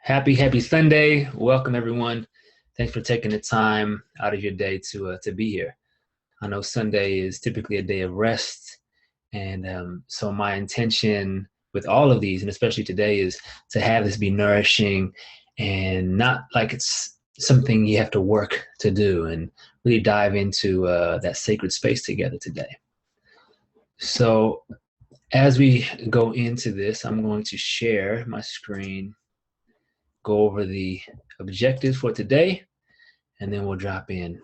Happy Sunday. Welcome, everyone. Thanks for taking the time out of your day to be here. I know Sunday is typically a day of rest. And so my intention with all of these, and especially today, is to have this be nourishing and not like it's something you have to work to do, and really dive into that sacred space together today. So as we go into this, I'm going to share my screen, go over the objectives for today, and then we'll drop in.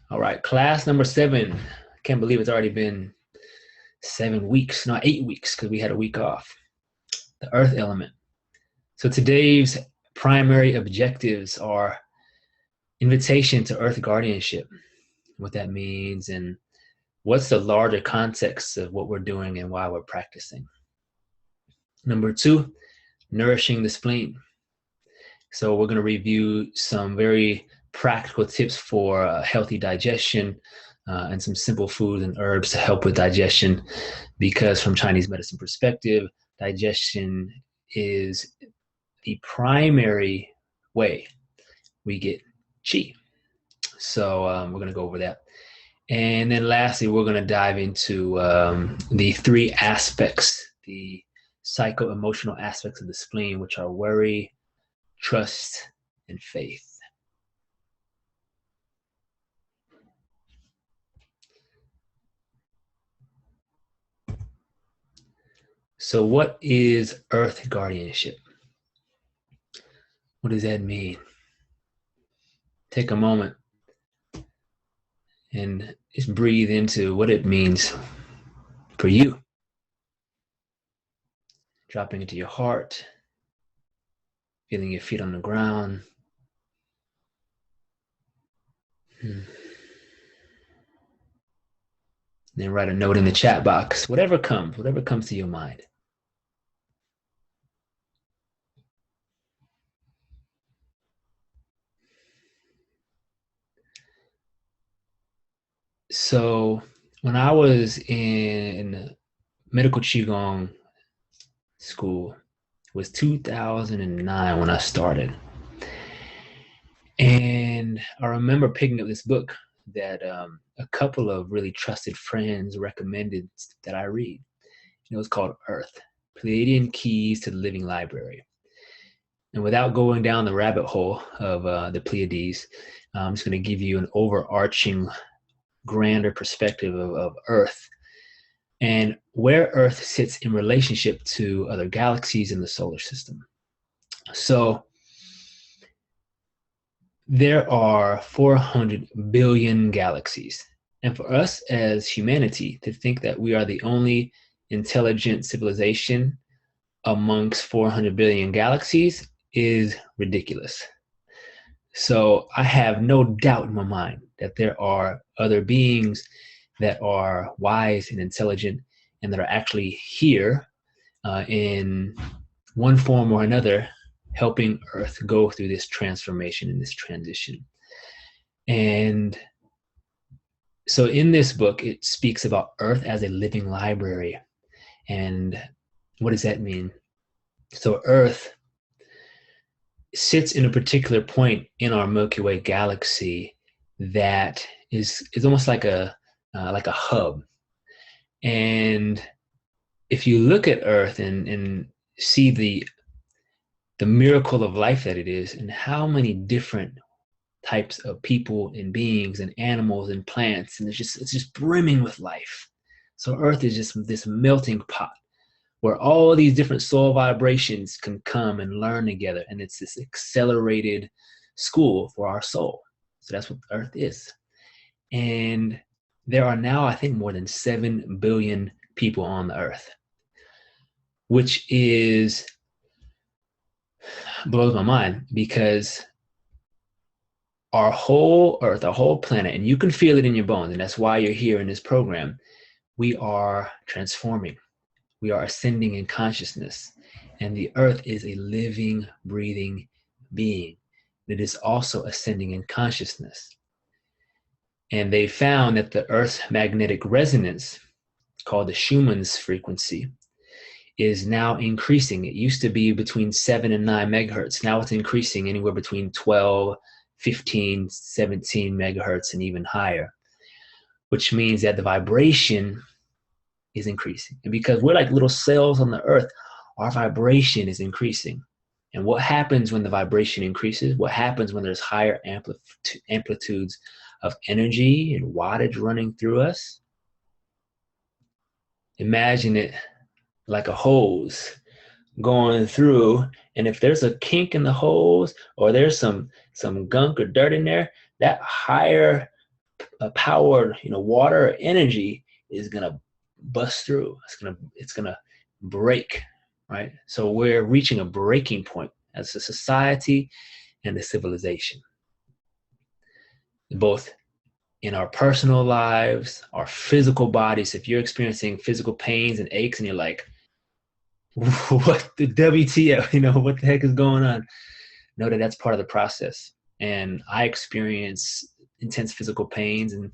All right, class number 7. I can't believe it's already been 7 weeks, not 8 weeks, because we had a week off. The Earth element. So today's primary objectives are invitation to Earth guardianship, what that means, and what's the larger context of what we're doing and why we're practicing. Number 2, nourishing the spleen. So we're going to review some very practical tips for healthy digestion and some simple foods and herbs to help with digestion, because from Chinese medicine perspective, digestion is the primary way we get qi. So we're going to go over that. And then lastly, we're going to dive into the 3 aspects, the psycho-emotional aspects of the spleen, which are worry, trust, and faith. So what is Earth guardianship? What does that mean? Take a moment and just breathe into what it means for you. Dropping into your heart, feeling your feet on the ground. Then write a note in the chat box, whatever comes to your mind. So when I was in medical Qigong school, it was 2009 when I started. And I remember picking up this book that a couple of really trusted friends recommended that I read. It was called Earth, Pleiadian Keys to the Living Library. And without going down the rabbit hole of the Pleiades, I'm just going to give you an overarching, grander perspective of Earth and where Earth sits in relationship to other galaxies in the solar system. So there are 400 billion galaxies. And for us as humanity to think that we are the only intelligent civilization amongst 400 billion galaxies is ridiculous. So I have no doubt in my mind that there are other beings that are wise and intelligent and that are actually here in one form or another, helping Earth go through this transformation and this transition. And so in this book, it speaks about Earth as a living library. And what does that mean? So Earth sits in a particular point in our Milky Way galaxy that is almost like a hub. And if you look at Earth and see the miracle of life that it is, and how many different types of people and beings and animals and plants, and it's just brimming with life. So Earth is just this melting pot where all these different soul vibrations can come and learn together, and it's this accelerated school for our soul. So that's what Earth is. And there are now, I think, more than 7 billion people on the Earth, which blows my mind, because our whole Earth, our whole planet, and you can feel it in your bones, and that's why you're here in this program, we are transforming. We are ascending in consciousness, and the Earth is a living, breathing being that is also ascending in consciousness. And they found that the Earth's magnetic resonance, called the Schumann's frequency, is now increasing. It used to be between 7 and 9 megahertz. Now it's increasing anywhere between 12, 15, 17 megahertz and even higher, which means that the vibration is increasing. And because we're like little cells on the earth, our vibration is increasing. And what happens when the vibration increases? What happens when there's higher amplitudes of energy and wattage running through us? Imagine it like a hose going through, and if there's a kink in the hose or there's some gunk or dirt in there, that higher powered water or energy is gonna bust through. It's gonna break, right? So we're reaching a breaking point as a society and a civilization, both in our personal lives, our physical bodies. If you're experiencing physical pains and aches and you're like, what the WTF, what the heck is going on? Know that that's part of the process. And I experience intense physical pains, and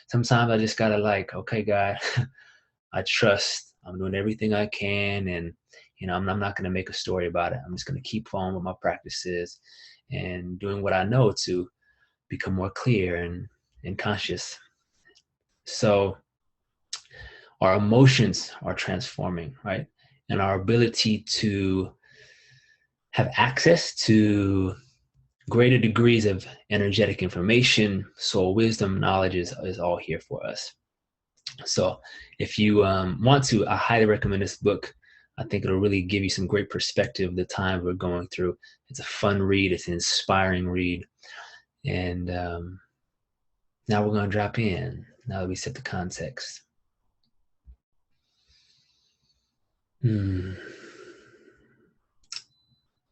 sometimes I just gotta okay, God, I trust. I'm doing everything I can, and I'm not gonna make a story about it. I'm just gonna keep following what my practices and doing what I know to become more clear and conscious. So our emotions are transforming, right? And our ability to have access to greater degrees of energetic information, soul wisdom, knowledge is all here for us. So if you want to, I highly recommend this book. I think it'll really give you some great perspective of the time we're going through. It's a fun read. It's an inspiring read. And now we're going to drop in, now that we set the context.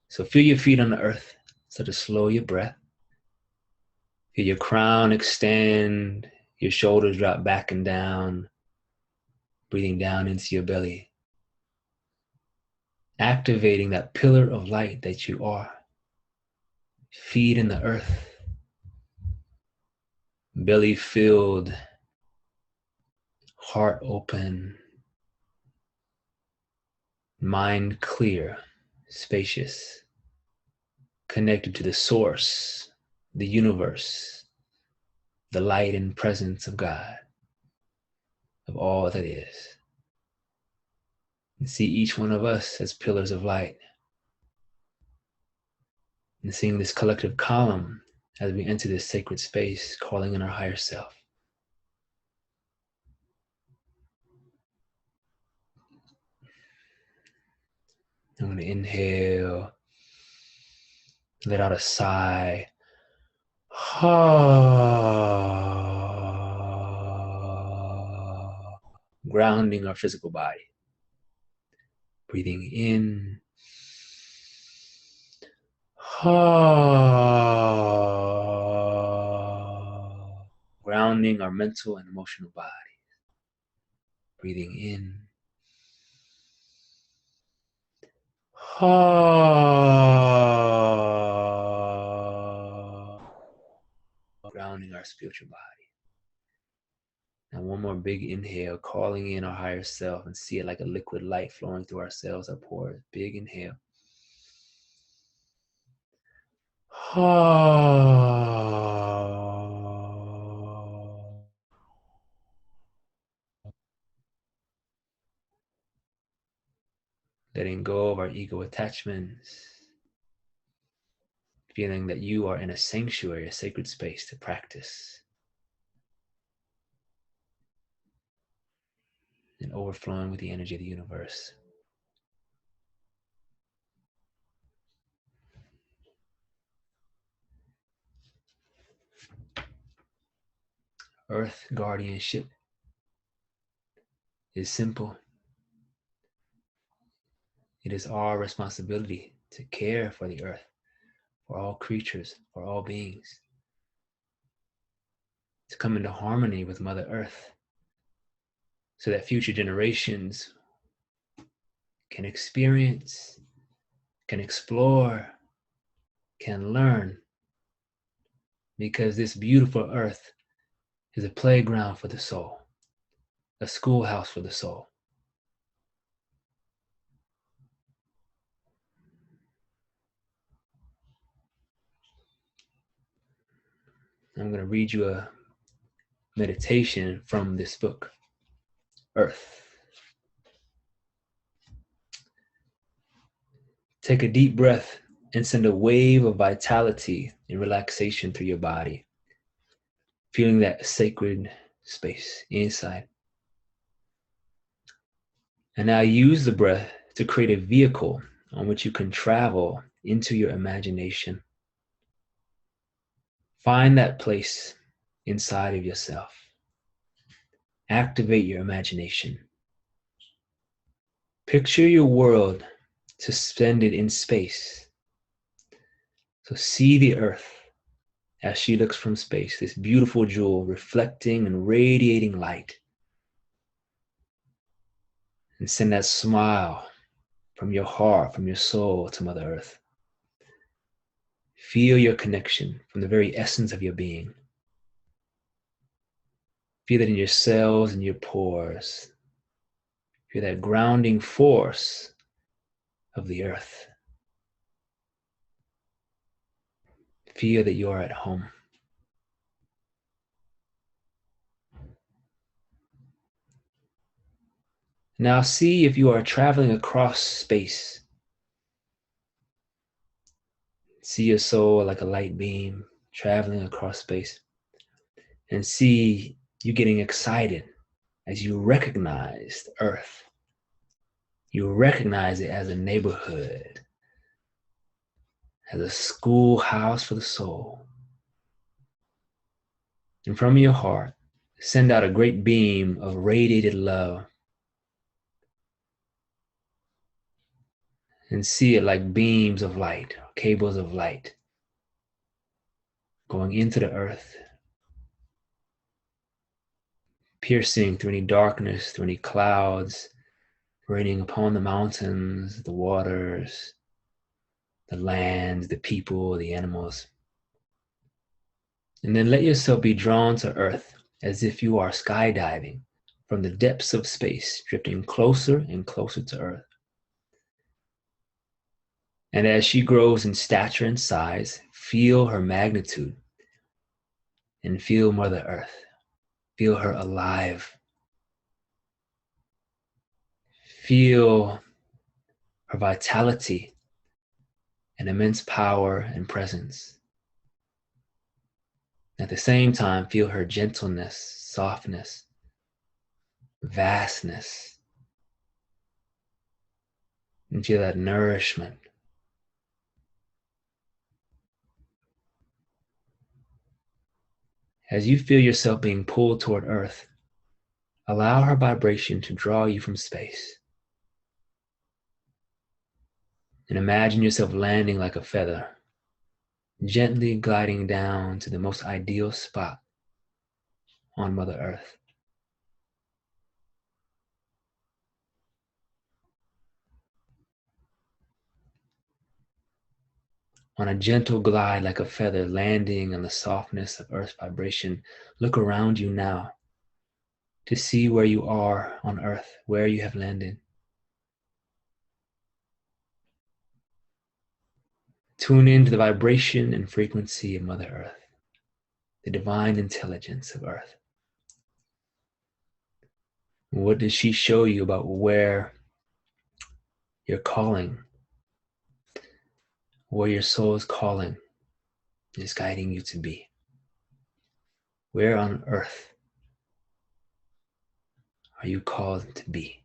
So feel your feet on the earth. So to slow your breath. Feel your crown extend, your shoulders drop back and down, breathing down into your belly. Activating that pillar of light that you are. Feet in the earth. Belly filled, heart open, mind clear, spacious, connected to the source, the universe, the light and presence of God, of all that is. And see each one of us as pillars of light. And seeing this collective column as we enter this sacred space, calling in our higher self. I'm going to inhale, let out a sigh. Grounding our physical body. Breathing in. Grounding our mental and emotional body. Breathing in. Grounding our spiritual body. Now one more big inhale, calling in our higher self, and see it like a liquid light flowing through our cells upward. Big inhale. Letting go of our ego attachments. Feeling that you are in a sanctuary, a sacred space to practice. And overflowing with the energy of the universe. Earth guardianship is simple. It is our responsibility to care for the earth, for all creatures, for all beings. To come into harmony with Mother Earth so that future generations can experience, can explore, can learn. Because this beautiful earth is a playground for the soul, a schoolhouse for the soul. I'm going to read you a meditation from this book, Earth. Take a deep breath and send a wave of vitality and relaxation through your body, feeling that sacred space inside. And now use the breath to create a vehicle on which you can travel into your imagination. Find that place inside of yourself. Activate your imagination. Picture your world suspended in space. So see the Earth as she looks from space, this beautiful jewel reflecting and radiating light. And send that smile from your heart, from your soul to Mother Earth. Feel your connection from the very essence of your being. Feel it in your cells and your pores. Feel that grounding force of the earth. Feel that you are at home. Now see if you are traveling across space. See your soul like a light beam traveling across space. And see you getting excited as you recognize the Earth. You recognize it as a neighborhood, as a schoolhouse for the soul. And from your heart, send out a great beam of radiated love. And see it like beams of light, cables of light, going into the earth, piercing through any darkness, through any clouds, raining upon the mountains, the waters, the lands, the people, the animals. And then let yourself be drawn to earth as if you are skydiving from the depths of space, drifting closer and closer to earth. And as she grows in stature and size, feel her magnitude and feel Mother Earth. Feel her alive. Feel her vitality and immense power and presence. At the same time, feel her gentleness, softness, vastness, and feel that nourishment. As you feel yourself being pulled toward Earth, allow her vibration to draw you from space. And imagine yourself landing like a feather, gently gliding down to the most ideal spot on Mother Earth. On a gentle glide like a feather landing on the softness of Earth's vibration, look around you now to see where you are on Earth, where you have landed. Tune into the vibration and frequency of Mother Earth, the divine intelligence of Earth. What does she show you about where your calling, where your soul's calling is guiding you to be? Where on Earth are you called to be?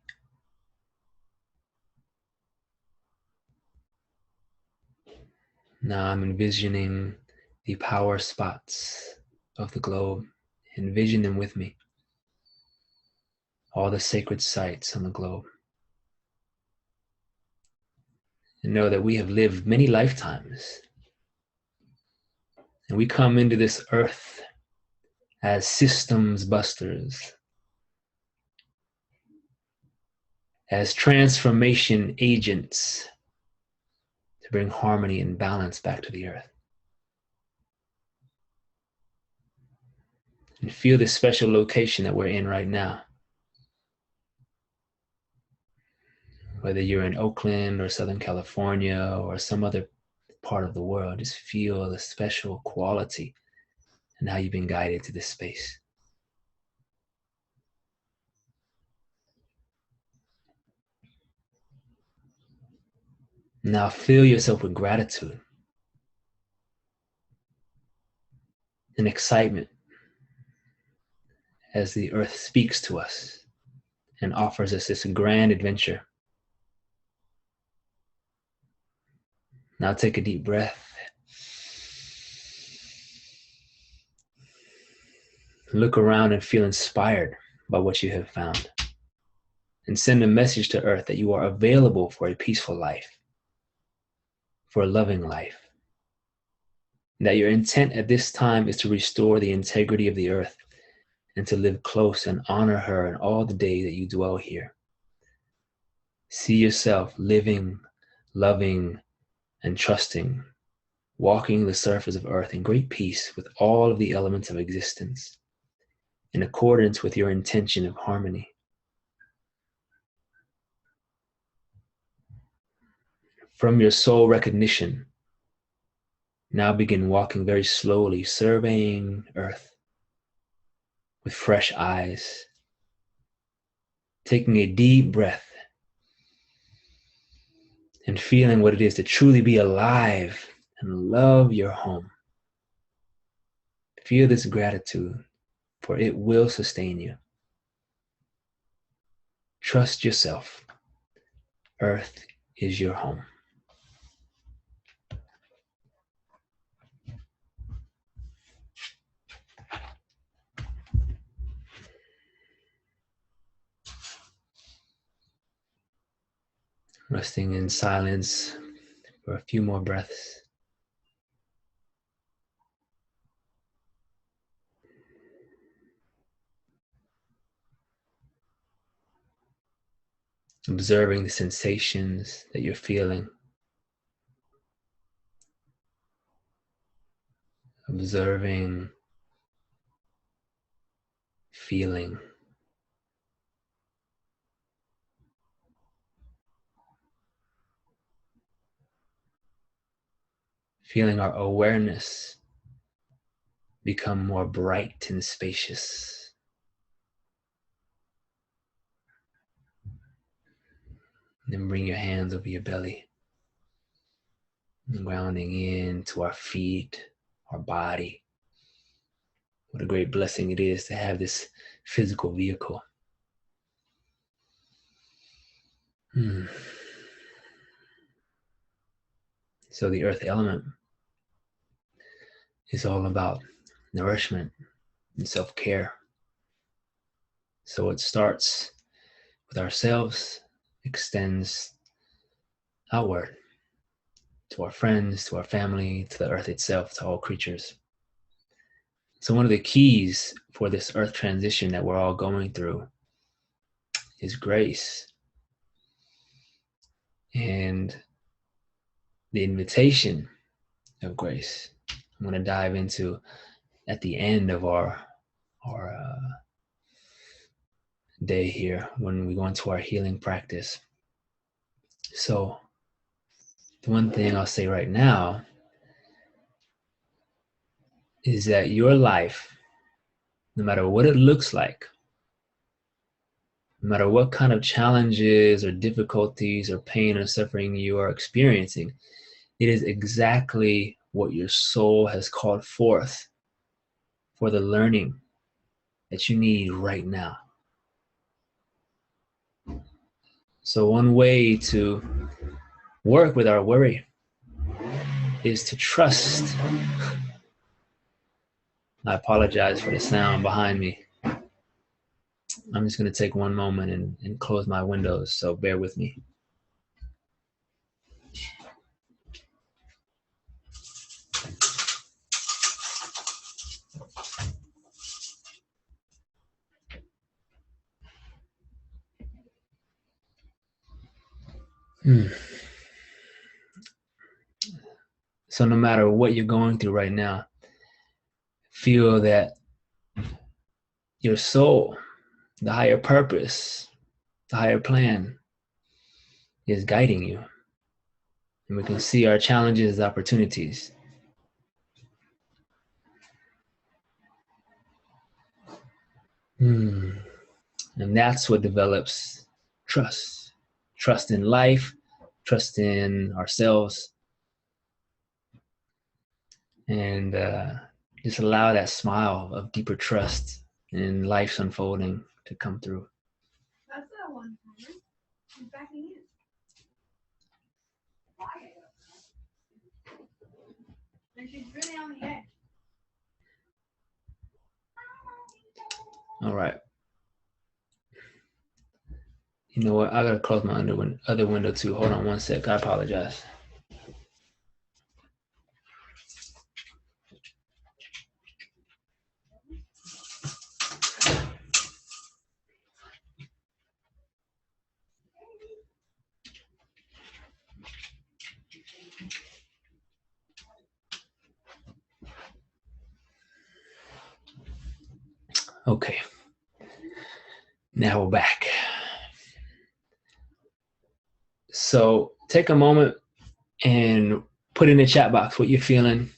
Now I'm envisioning the power spots of the globe. Envision them with me. All the sacred sites on the globe. And know that we have lived many lifetimes. And we come into this earth as systems busters, as transformation agents to bring harmony and balance back to the earth. And And feel this special location that we're in right now. Whether you're in Oakland or Southern California or some other part of the world, just feel the special quality and how you've been guided to this space. Now fill yourself with gratitude and excitement as the earth speaks to us and offers us this grand adventure. Now take a deep breath. Look around and feel inspired by what you have found. And send a message to Earth that you are available for a peaceful life, for a loving life. And that your intent at this time is to restore the integrity of the Earth and to live close and honor her in all the days that you dwell here. See yourself living, loving, and trusting, walking the surface of Earth in great peace with all of the elements of existence, in accordance with your intention of harmony. From your soul recognition, now begin walking very slowly, surveying Earth with fresh eyes, taking a deep breath and feeling what it is to truly be alive and love your home. Feel this gratitude, for it will sustain you. Trust yourself. Earth is your home. Resting in silence for a few more breaths. Observing the sensations that you're feeling. Observing, feeling. Feeling our awareness become more bright and spacious. Then bring your hands over your belly, grounding into our feet, our body. What a great blessing it is to have this physical vehicle. So the earth element is all about nourishment and self-care. So it starts with ourselves, extends outward to our friends, to our family, to the earth itself, to all creatures. So one of the keys for this earth transition that we're all going through is grace. And the invitation of grace, I'm going to dive into at the end of our day here when we go into our healing practice. So the one thing I'll say right now is that your life, no matter what it looks like, no matter what kind of challenges or difficulties or pain or suffering you are experiencing, it is exactly what your soul has called forth for the learning that you need right now. So one way to work with our worry is to trust. I apologize for the sound behind me. I'm just going to take one moment and close my windows, so bear with me. So no matter what you're going through right now, feel that your soul, the higher purpose, the higher plan is guiding you. And we can see our challenges as opportunities. And that's what develops trust. Trust in life, trust in ourselves, and just allow that smile of deeper trust in life's unfolding to come through. That's that one. She's backing in. And she's really on the edge. All right. You know what? I gotta close my other window too. Hold on one sec. I apologize. Okay. Now we're back. So take a moment and put in the chat box what you're feeling.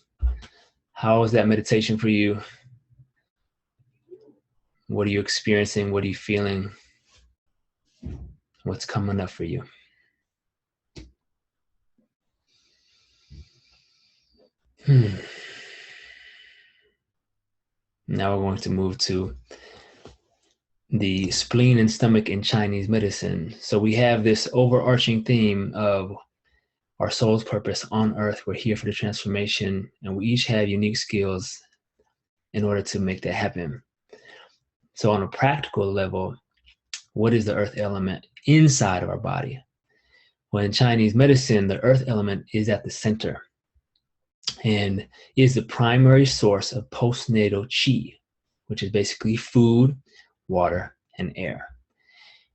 How was that meditation for you? What are you experiencing? What are you feeling? What's coming up for you? Now we're going to move to the spleen and stomach in Chinese medicine. So we have this overarching theme of our soul's purpose on earth. We're here for the transformation, and we each have unique skills in order to make that happen. So on a practical level, what is the earth element inside of our body? Well, in Chinese medicine, the earth element is at the center and is the primary source of postnatal qi, which is basically food, water, and air.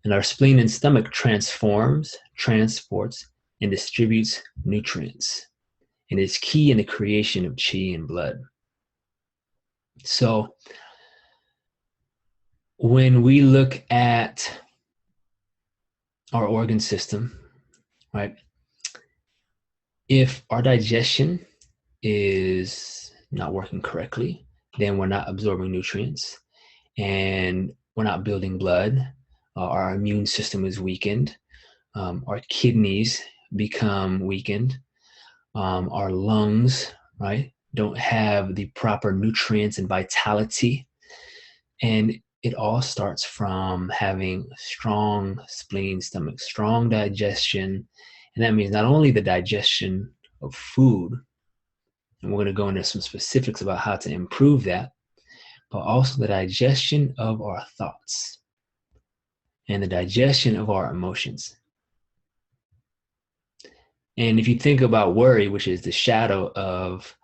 And our spleen and stomach transforms, transports, and distributes nutrients, and is key in the creation of qi and blood. So when we look at our organ system, right, if our digestion is not working correctly, then we're not absorbing nutrients and we're not building blood. Our immune system is weakened. Our kidneys become weakened. Our lungs, right, don't have the proper nutrients and vitality. And it all starts from having strong spleen, stomach, strong digestion. And that means not only the digestion of food, and we're going to go into some specifics about how to improve that, but also the digestion of our thoughts and the digestion of our emotions. And if you think about worry, which is the shadow of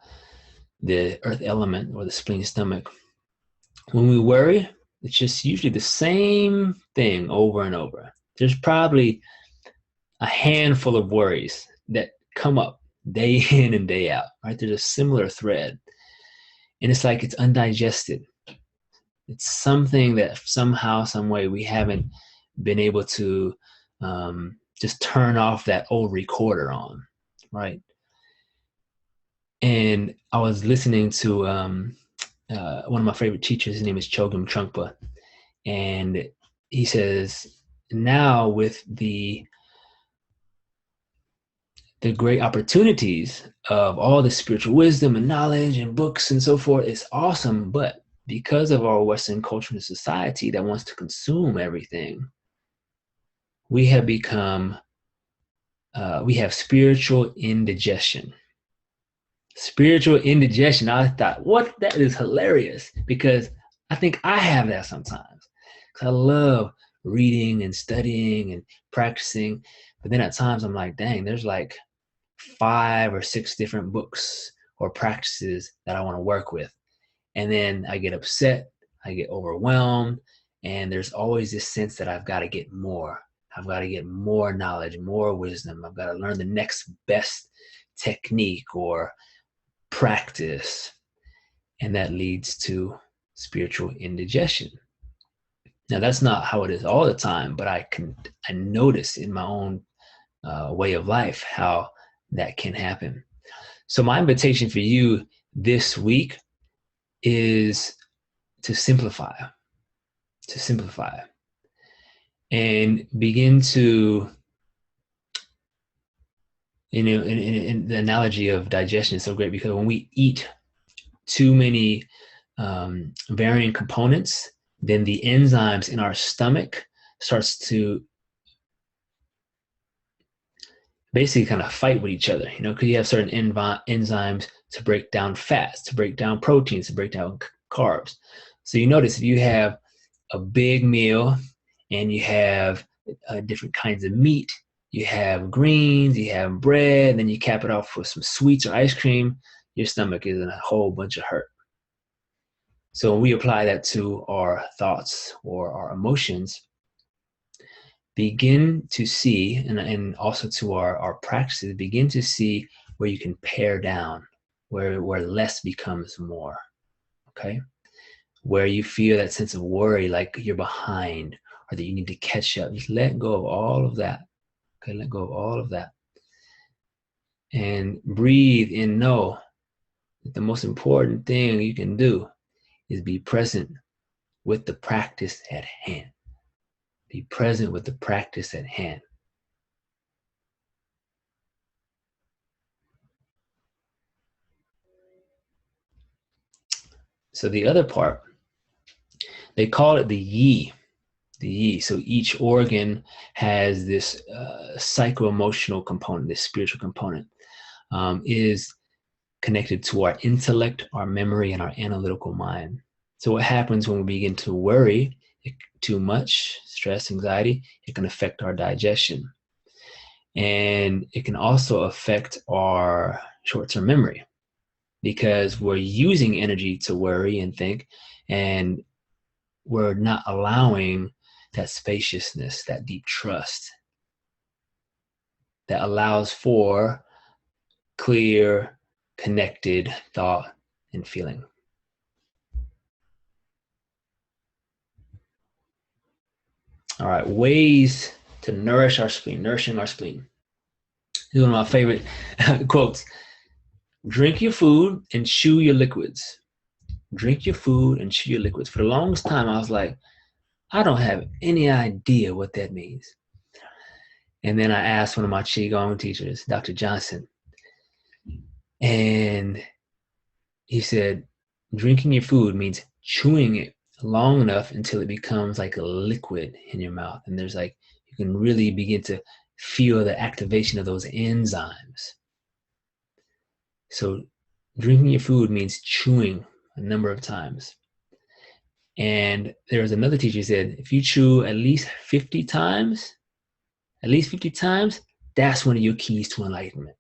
the earth element or the spleen stomach, when we worry, it's just usually the same thing over and over. There's probably a handful of worries that come up day in and day out, right? There's a similar thread. And it's like it's undigested. It's something that somehow, some way we haven't been able to just turn off that old recorder on, right? And I was listening to one of my favorite teachers. His name is Chogyam Trungpa. And he says, now with the great opportunities of all the spiritual wisdom and knowledge and books and so forth, it's awesome. But because of our Western culture and society that wants to consume everything, we have become, we have spiritual indigestion. Spiritual indigestion. I thought, what? That is hilarious, because I think I have that sometimes. Because I love reading and studying and practicing. But then at times I'm like, dang, there's like 5 or 6 different books or practices that I want to work with. And then I get upset, I get overwhelmed, and there's always this sense that I've got to get more. I've got to get more knowledge, more wisdom. I've got to learn the next best technique or practice. And that leads to spiritual indigestion. Now, that's not how it is all the time, but I notice in my own way of life how that can happen. So my invitation for you this week is to simplify, and begin to, in the analogy of digestion is so great, because when we eat too many varying components, then the enzymes in our stomach starts to basically kind of fight with each other, because you have certain enzymes to break down fats, to break down proteins, to break down carbs. So you notice if you have a big meal and you have different kinds of meat, you have greens, you have bread, and then you cap it off with some sweets or ice cream, your stomach is in a whole bunch of hurt. So when we apply that to our thoughts or our emotions, begin to see, and also to our practices, begin to see where you can pare down, where less becomes more, okay? Where you feel that sense of worry, like you're behind or that you need to catch up. Just let go of all of that, okay? Let go of all of that. And breathe and know that the most important thing you can do is be present with the practice at hand. Be present with the practice at hand. So the other part, they call it the yi. The yi. So each organ has this psycho-emotional component, this spiritual component, is connected to our intellect, our memory, and our analytical mind. So what happens when we begin to worry too much, stress, anxiety, it can affect our digestion. And it can also affect our short-term memory, because we're using energy to worry and think, and we're not allowing that spaciousness, that deep trust that allows for clear, connected thought and feeling. All right, ways to nourish our spleen, nourishing our spleen. This is one of my favorite quotes. Drink your food and chew your liquids. Drink your food and chew your liquids. For the longest time, I was like, I don't have any idea what that means. And then I asked one of my Qigong teachers, Dr. Johnson, and he said, drinking your food means chewing it long enough until it becomes like a liquid in your mouth. And there's like, you can really begin to feel the activation of those enzymes. So drinking your food means chewing a number of times. And there was another teacher who said, if you chew at least 50 times, that's one of your keys to enlightenment.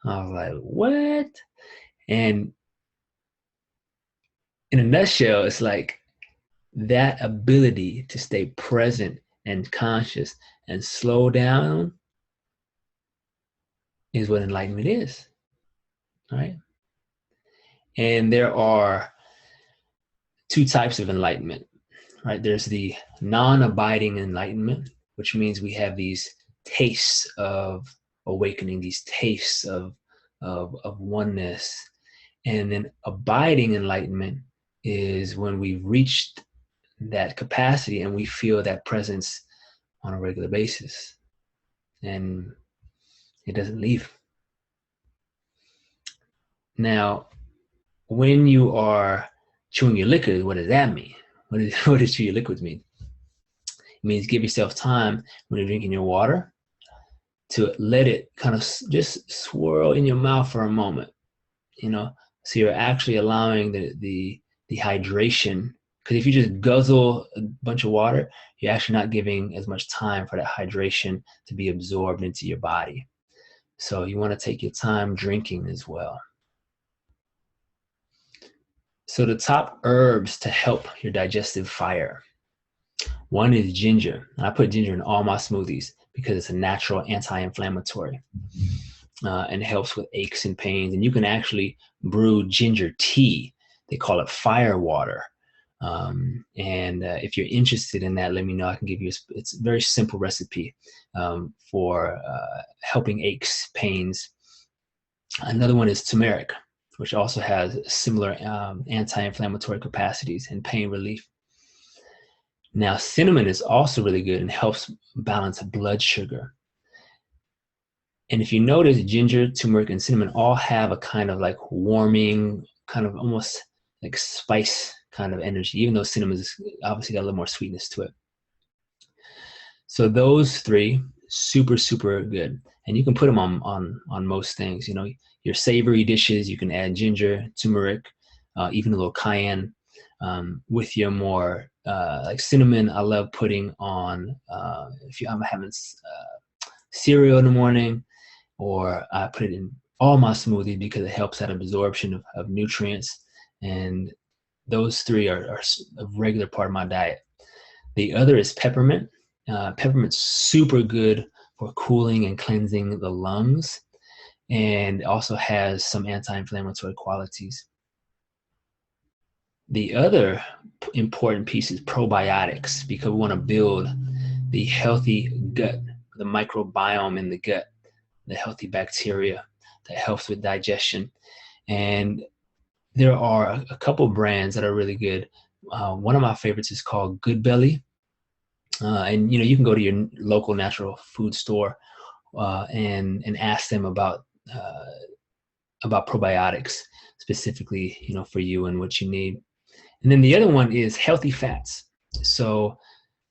I was like, what? And in a nutshell, it's like that ability to stay present and conscious and slow down is what enlightenment is, right? And there are two types of enlightenment, right? There's the non-abiding enlightenment, which means we have these tastes of awakening, these tastes of oneness. And then abiding enlightenment is when we've reached that capacity and we feel that presence on a regular basis, and it doesn't leave. Now, when you are chewing your liquid, what does that mean? What does chew your liquids mean? It means give yourself time when you're drinking your water to let it kind of just swirl in your mouth for a moment, so you're actually allowing the hydration. Because if you just guzzle a bunch of water, you're actually not giving as much time for that hydration to be absorbed into your body. So you want to take your time drinking as well. So the top herbs to help your digestive fire. One is ginger. I put ginger in all my smoothies because it's a natural anti-inflammatory and helps with aches and pains. And you can actually brew ginger tea. They call it fire water. And if you're interested in that, let me know. I can give you it's a very simple recipe for helping aches, pains. Another one is turmeric, which also has similar anti-inflammatory capacities and pain relief. Now, cinnamon is also really good and helps balance blood sugar. And if you notice, ginger, turmeric, and cinnamon all have a kind of like warming, kind of almost like spice kind of energy, even though cinnamon's obviously got a little more sweetness to it. So those three, super, super good. And you can put them on most things. You know, your savory dishes, you can add ginger, turmeric, even a little cayenne. With your more like cinnamon, I love putting on if I'm having cereal in the morning, or I put it in all my smoothies because it helps that absorption of nutrients. And those three are a regular part of my diet. The other is peppermint. Pepperment's super good for cooling and cleansing the lungs, and also has some anti-inflammatory qualities. The other important piece is probiotics, because we want to build the healthy gut, the microbiome in the gut, the healthy bacteria that helps with digestion. And there are a couple brands that are really good. One of my favorites is called Good Belly. And you know, you can go to your local natural food store and ask them about probiotics specifically, you know, for you and what you need. And then the other one is healthy fats. So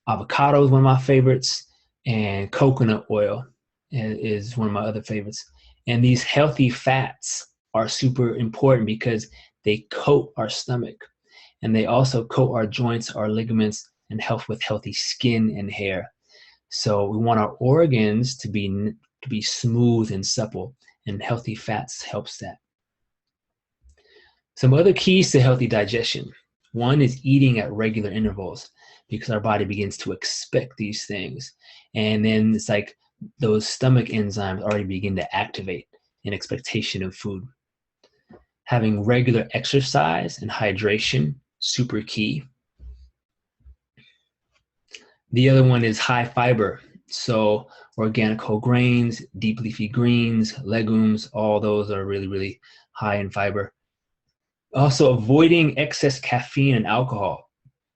avocado is one of my favorites, and coconut oil is one of my other favorites. And these healthy fats are super important because they coat our stomach, and they also coat our joints, our ligaments, and help with healthy skin and hair. So we want our organs to be smooth and supple, and healthy fats helps that. Some other keys to healthy digestion. One is eating at regular intervals, because our body begins to expect these things. And then it's like those stomach enzymes already begin to activate in expectation of food. Having regular exercise and hydration, super key. The other one is high fiber. So organic whole grains, deep leafy greens, legumes, all those are really, really high in fiber. Also avoiding excess caffeine and alcohol,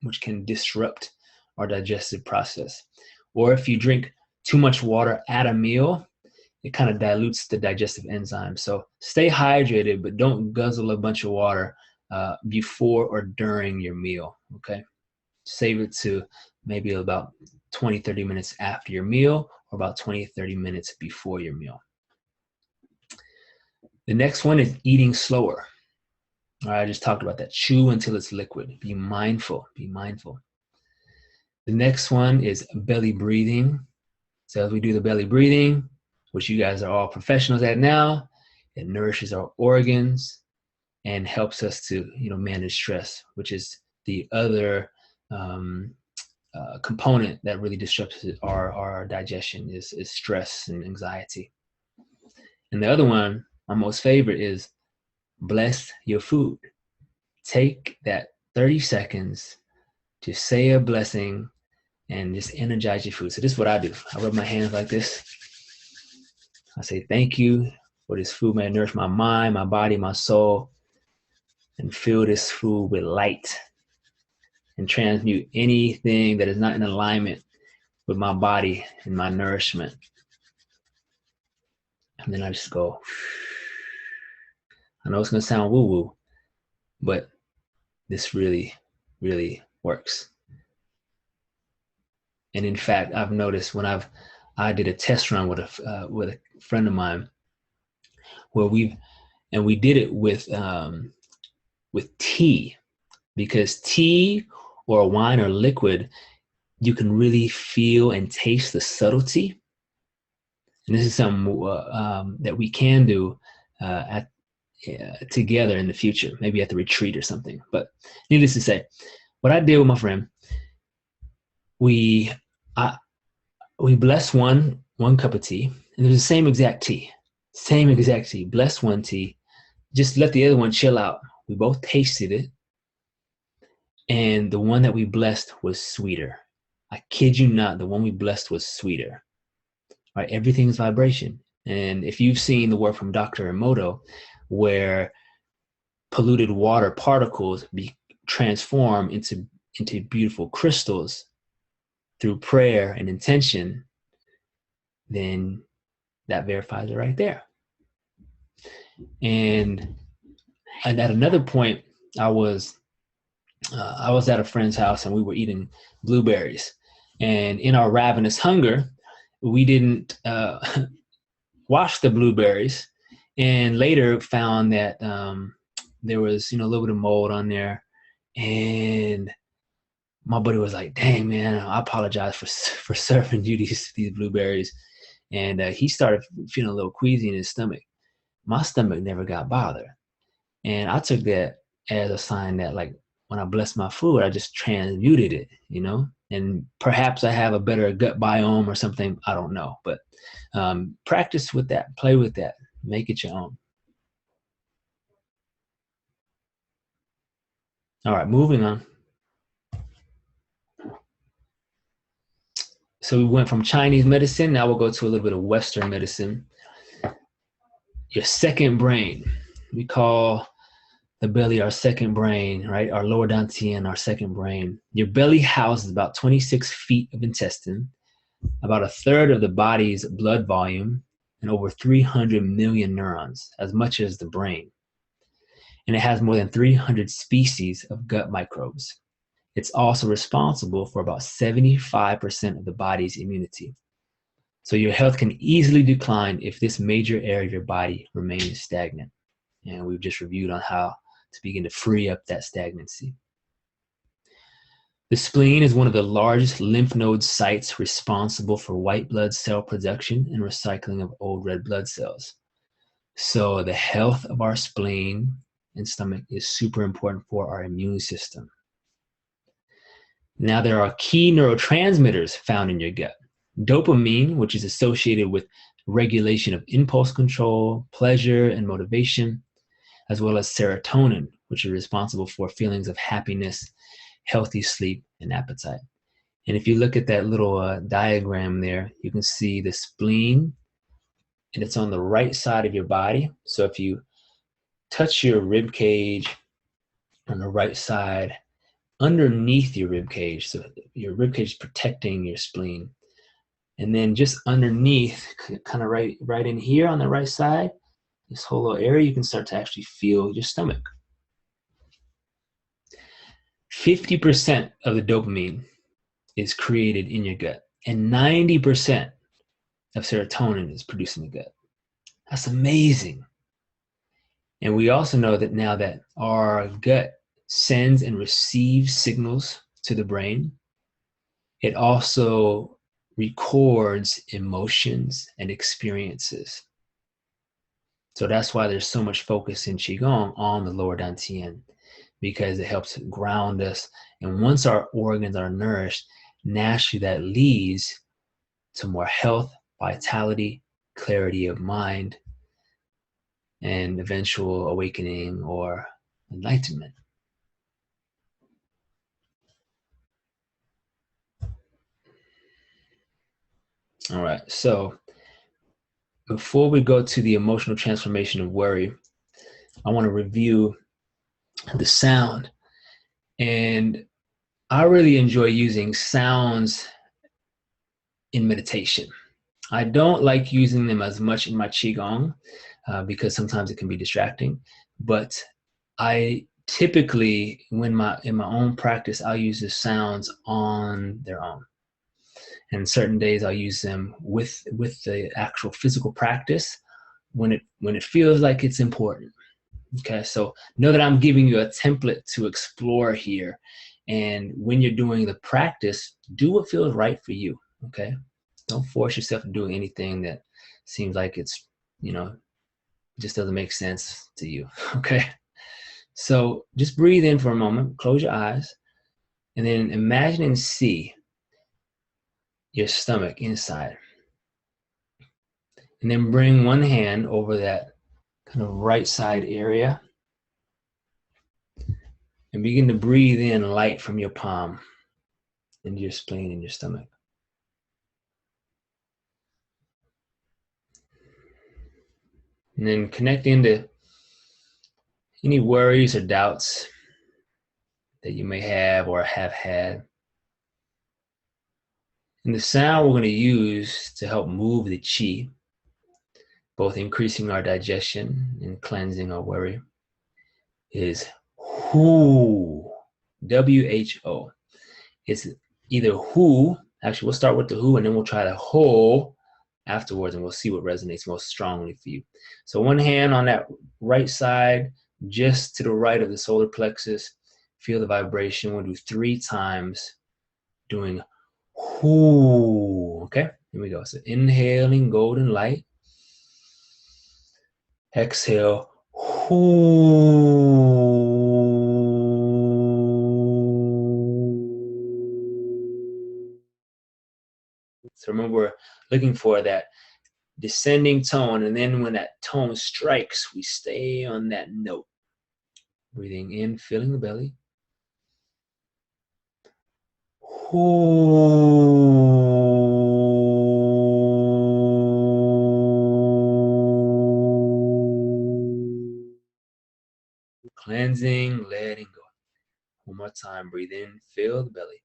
which can disrupt our digestive process. Or if you drink too much water at a meal, it kind of dilutes the digestive enzymes. So stay hydrated, but don't guzzle a bunch of water before or during your meal, okay? Save it to maybe about 20-30 minutes after your meal, or about 20-30 minutes before your meal. The next one is eating slower. All right, I just talked about that. Chew until it's liquid. Be mindful. Be mindful. The next one is belly breathing. So as we do the belly breathing, which you guys are all professionals at now, it nourishes our organs and helps us to, you know, manage stress, which is the other component that really disrupts our digestion is stress and anxiety. And the other one, my most favorite, is bless your food. Take that 30 seconds to say a blessing and just energize your food. So this is what I do. I rub my hands like this. I say, thank you for this food. May it nourish my mind, my body, my soul, and fill this food with light, and transmute anything that is not in alignment with my body and my nourishment. And then I just go. I know it's going to sound woo-woo, but this really, really works. And in fact, I've noticed when I did a test run with a friend of mine, where we did it with tea, because tea or wine or liquid, you can really feel and taste the subtlety. And this is something that we can do together in the future, maybe at the retreat or something. But needless to say, what I did with my friend, we blessed one cup of tea, and it was the same exact tea. Blessed one tea, just let the other one chill out. We both tasted it, And the one that we blessed was sweeter. I kid you not, the one we blessed was sweeter. Right? Everything's vibration. And if you've seen the work from Dr. Emoto, where polluted water particles transform into beautiful crystals through prayer and intention, then that verifies it right there. And at another point, I was at a friend's house and we were eating blueberries. And in our ravenous hunger, we didn't wash the blueberries, and later found that there was, a little bit of mold on there. And my buddy was like, "Dang, man, I apologize for serving you these blueberries." And he started feeling a little queasy in his stomach. My stomach never got bothered. And I took that as a sign that, like, when I bless my food, I just transmuted it, and perhaps I have a better gut biome or something. I don't know. But practice with that, play with that, make it your own. All right, moving on. So we went from Chinese medicine. Now we'll go to a little bit of Western medicine. Your second brain. We call the belly our second brain, right? Our lower dantian, our second brain. Your belly houses about 26 feet of intestine, about a third of the body's blood volume, and over 300 million neurons, as much as the brain. And it has more than 300 species of gut microbes. It's also responsible for about 75% of the body's immunity. So your health can easily decline if this major area of your body remains stagnant. And we've just reviewed on how to begin to free up that stagnancy. The spleen is one of the largest lymph node sites responsible for white blood cell production and recycling of old red blood cells. So the health of our spleen and stomach is super important for our immune system. Now, there are key neurotransmitters found in your gut. Dopamine, which is associated with regulation of impulse control, pleasure, and motivation, as well as serotonin, which is responsible for feelings of happiness, healthy sleep, and appetite. And if you look at that little diagram there, you can see the spleen, and it's on the right side of your body. So if you touch your rib cage on the right side, underneath your rib cage, so your rib cage is protecting your spleen, and then just underneath, kind of right in here on the right side, this whole little area, you can start to actually feel your stomach. 50% of the dopamine is created in your gut, and 90% of serotonin is produced in the gut. That's amazing. And we also know that now that our gut sends and receives signals to the brain, it also records emotions and experiences. So that's why there's so much focus in Qigong on the lower dantian, because it helps ground us. And once our organs are nourished, naturally that leads to more health, vitality, clarity of mind, and eventual awakening or enlightenment. All right, so before we go to the emotional transformation of worry, I want to review the sound. And I really enjoy using sounds in meditation. I don't like using them as much in my Qigong because sometimes it can be distracting. But I typically, in my own practice, I'll use the sounds on their own. And certain days I'll use them with the actual physical practice when it feels like it's important. Okay, so know that I'm giving you a template to explore here. And when you're doing the practice, do what feels right for you. Okay, don't force yourself to do anything that seems like it's, just doesn't make sense to you. Okay, so just breathe in for a moment, close your eyes, and then imagine and see your stomach inside. And then bring one hand over that kind of right side area. And begin to breathe in light from your palm into your spleen and your stomach. And then connect into any worries or doubts that you may have or have had. And the sound we're going to use to help move the chi, both increasing our digestion and cleansing our worry, is who, W-H-O. It's either who, actually we'll start with the who and then we'll try the ho afterwards and we'll see what resonates most strongly for you. So one hand on that right side, just to the right of the solar plexus, feel the vibration. We'll do 3 times doing who, okay? Here we go. So inhaling golden light. Exhale, so remember, we're looking for that descending tone, and then when that tone strikes, we stay on that note. Breathing in, filling the belly. Cleansing, letting go. One more time, breathe in, fill the belly.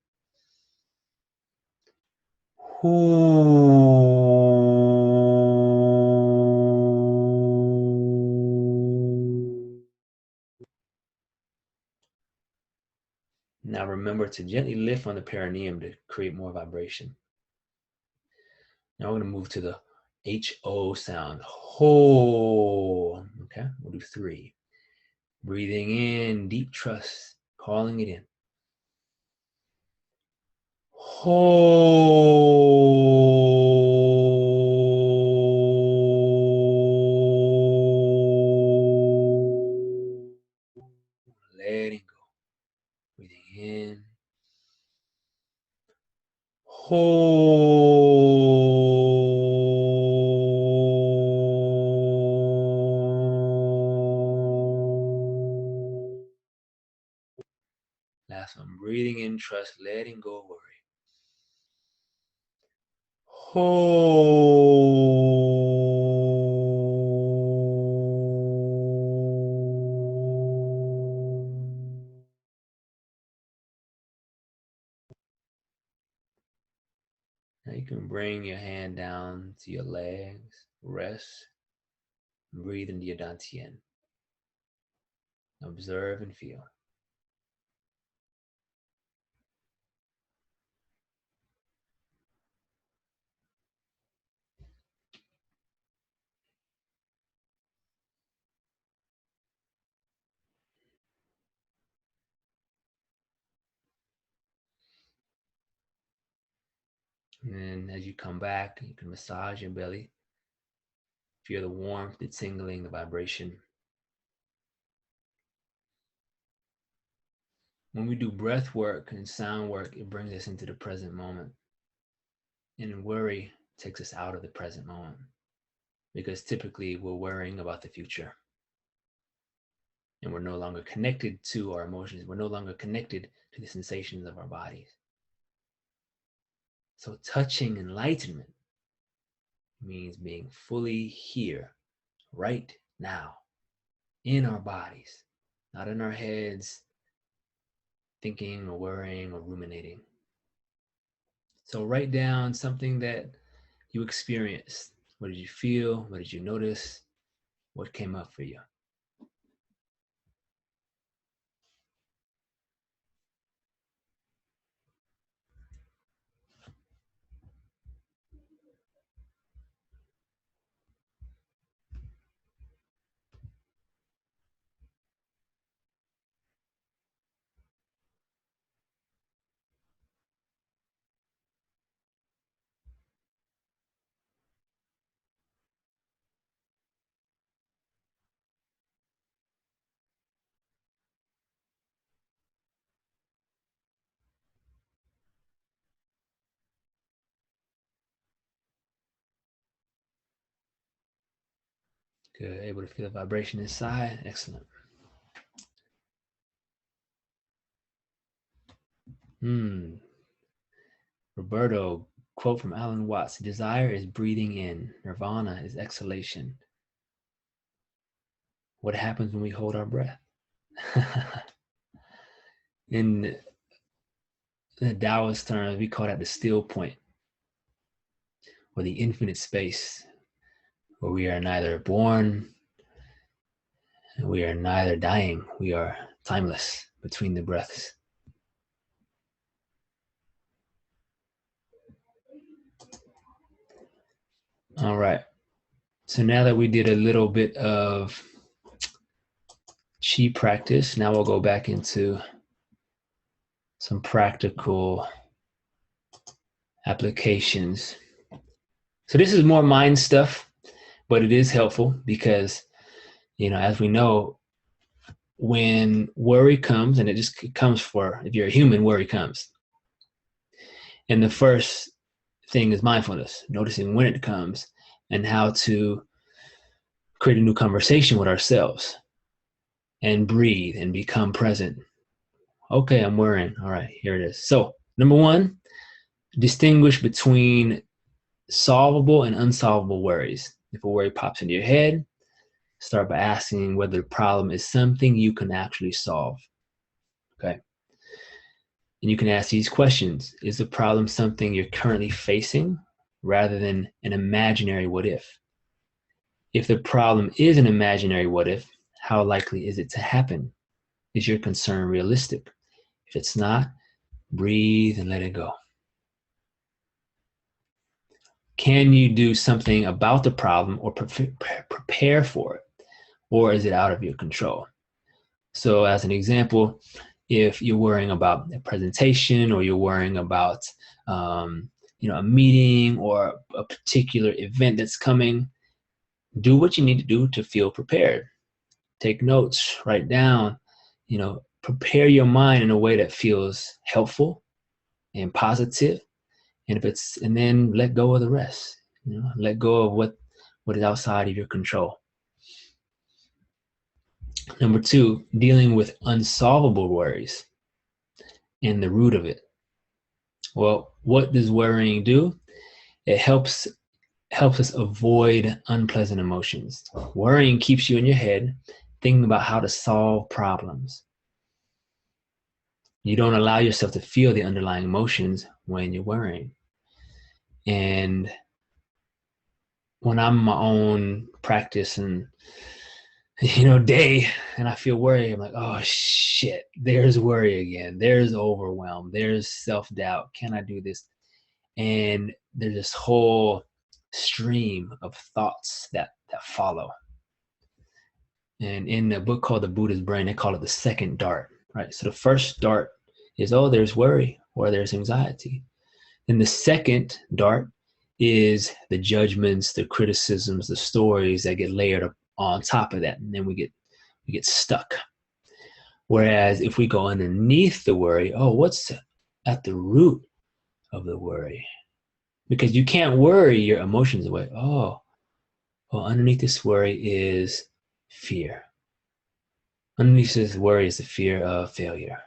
Now remember to gently lift on the perineum to create more vibration. Now we're going to move to the H-O sound. Ho. Okay, we'll do 3. Breathing in, deep trust, calling it in. Ho. Letting go. Breathing in. Ho. Last one. Breathing in, trust, letting go of worry. Now you can bring your hand down to your legs, rest, and breathe into your dantian. Observe and feel. And then as you come back, you can massage your belly. Feel the warmth, the tingling, the vibration. When we do breath work and sound work, it brings us into the present moment. And worry takes us out of the present moment because typically we're worrying about the future. And we're no longer connected to our emotions. We're no longer connected to the sensations of our bodies. So touching enlightenment means being fully here, right now, in our bodies, not in our heads, thinking or worrying or ruminating. So write down something that you experienced. What did you feel? What did you notice? What came up for you? Good. Able to feel the vibration inside. Excellent. Roberto, quote from Alan Watts: desire is breathing in, nirvana is exhalation. What happens when we hold our breath? In the Taoist terms, we call that the still point, or the infinite space, where we are neither born and we are neither dying. We are timeless between the breaths. All right. So now that we did a little bit of chi practice, now we'll go back into some practical applications. So this is more mind stuff, but it is helpful because, as we know, when worry comes, and it comes for, if you're a human, worry comes. And the first thing is mindfulness, noticing when it comes and how to create a new conversation with ourselves and breathe and become present. Okay, I'm worrying. All right, here it is. So, number one, distinguish between solvable and unsolvable worries. If a worry pops into your head, start by asking whether the problem is something you can actually solve. Okay. And you can ask these questions. Is the problem something you're currently facing rather than an imaginary what if? If the problem is an imaginary what if, how likely is it to happen? Is your concern realistic? If it's not, breathe and let it go. Can you do something about the problem or prepare for it? Or is it out of your control? So as an example, if you're worrying about a presentation or you're worrying about a meeting or a particular event that's coming, do what you need to do to feel prepared. Take notes, write down, prepare your mind in a way that feels helpful and positive. And then let go of the rest. Let go of what is outside of your control. Number two, dealing with unsolvable worries and the root of it. Well, what does worrying do? It helps us avoid unpleasant emotions. Worrying keeps you in your head thinking about how to solve problems. You don't allow yourself to feel the underlying emotions when you're worrying. And when I'm in my own practice and day and I feel worried, I'm like, oh shit, there's worry again. There's overwhelm. There's self-doubt. Can I do this? And there's this whole stream of thoughts that follow. And in a book called The Buddha's Brain, they call it the second dart, right? So the first dart is, oh, there's worry or there's anxiety. And the second dart is the judgments, the criticisms, the stories that get layered on top of that. And then we get stuck. Whereas if we go underneath the worry, oh, what's at the root of the worry? Because you can't worry your emotions away. Oh, well, underneath this worry is fear. Underneath this worry is the fear of failure.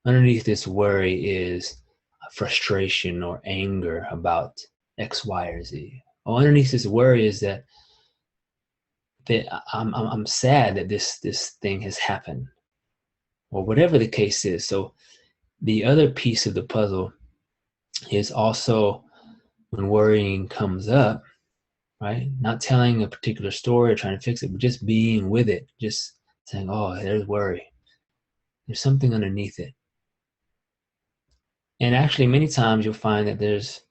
Underneath this worry is frustration or anger about X, Y, or Z. Oh, underneath this worry is that I'm sad that this thing has happened, or whatever the case is. So the other piece of the puzzle is also when worrying comes up, right? Not telling a particular story or trying to fix it, but just being with it, just saying, oh, there's worry. There's something underneath it. And actually, many times you'll find that there's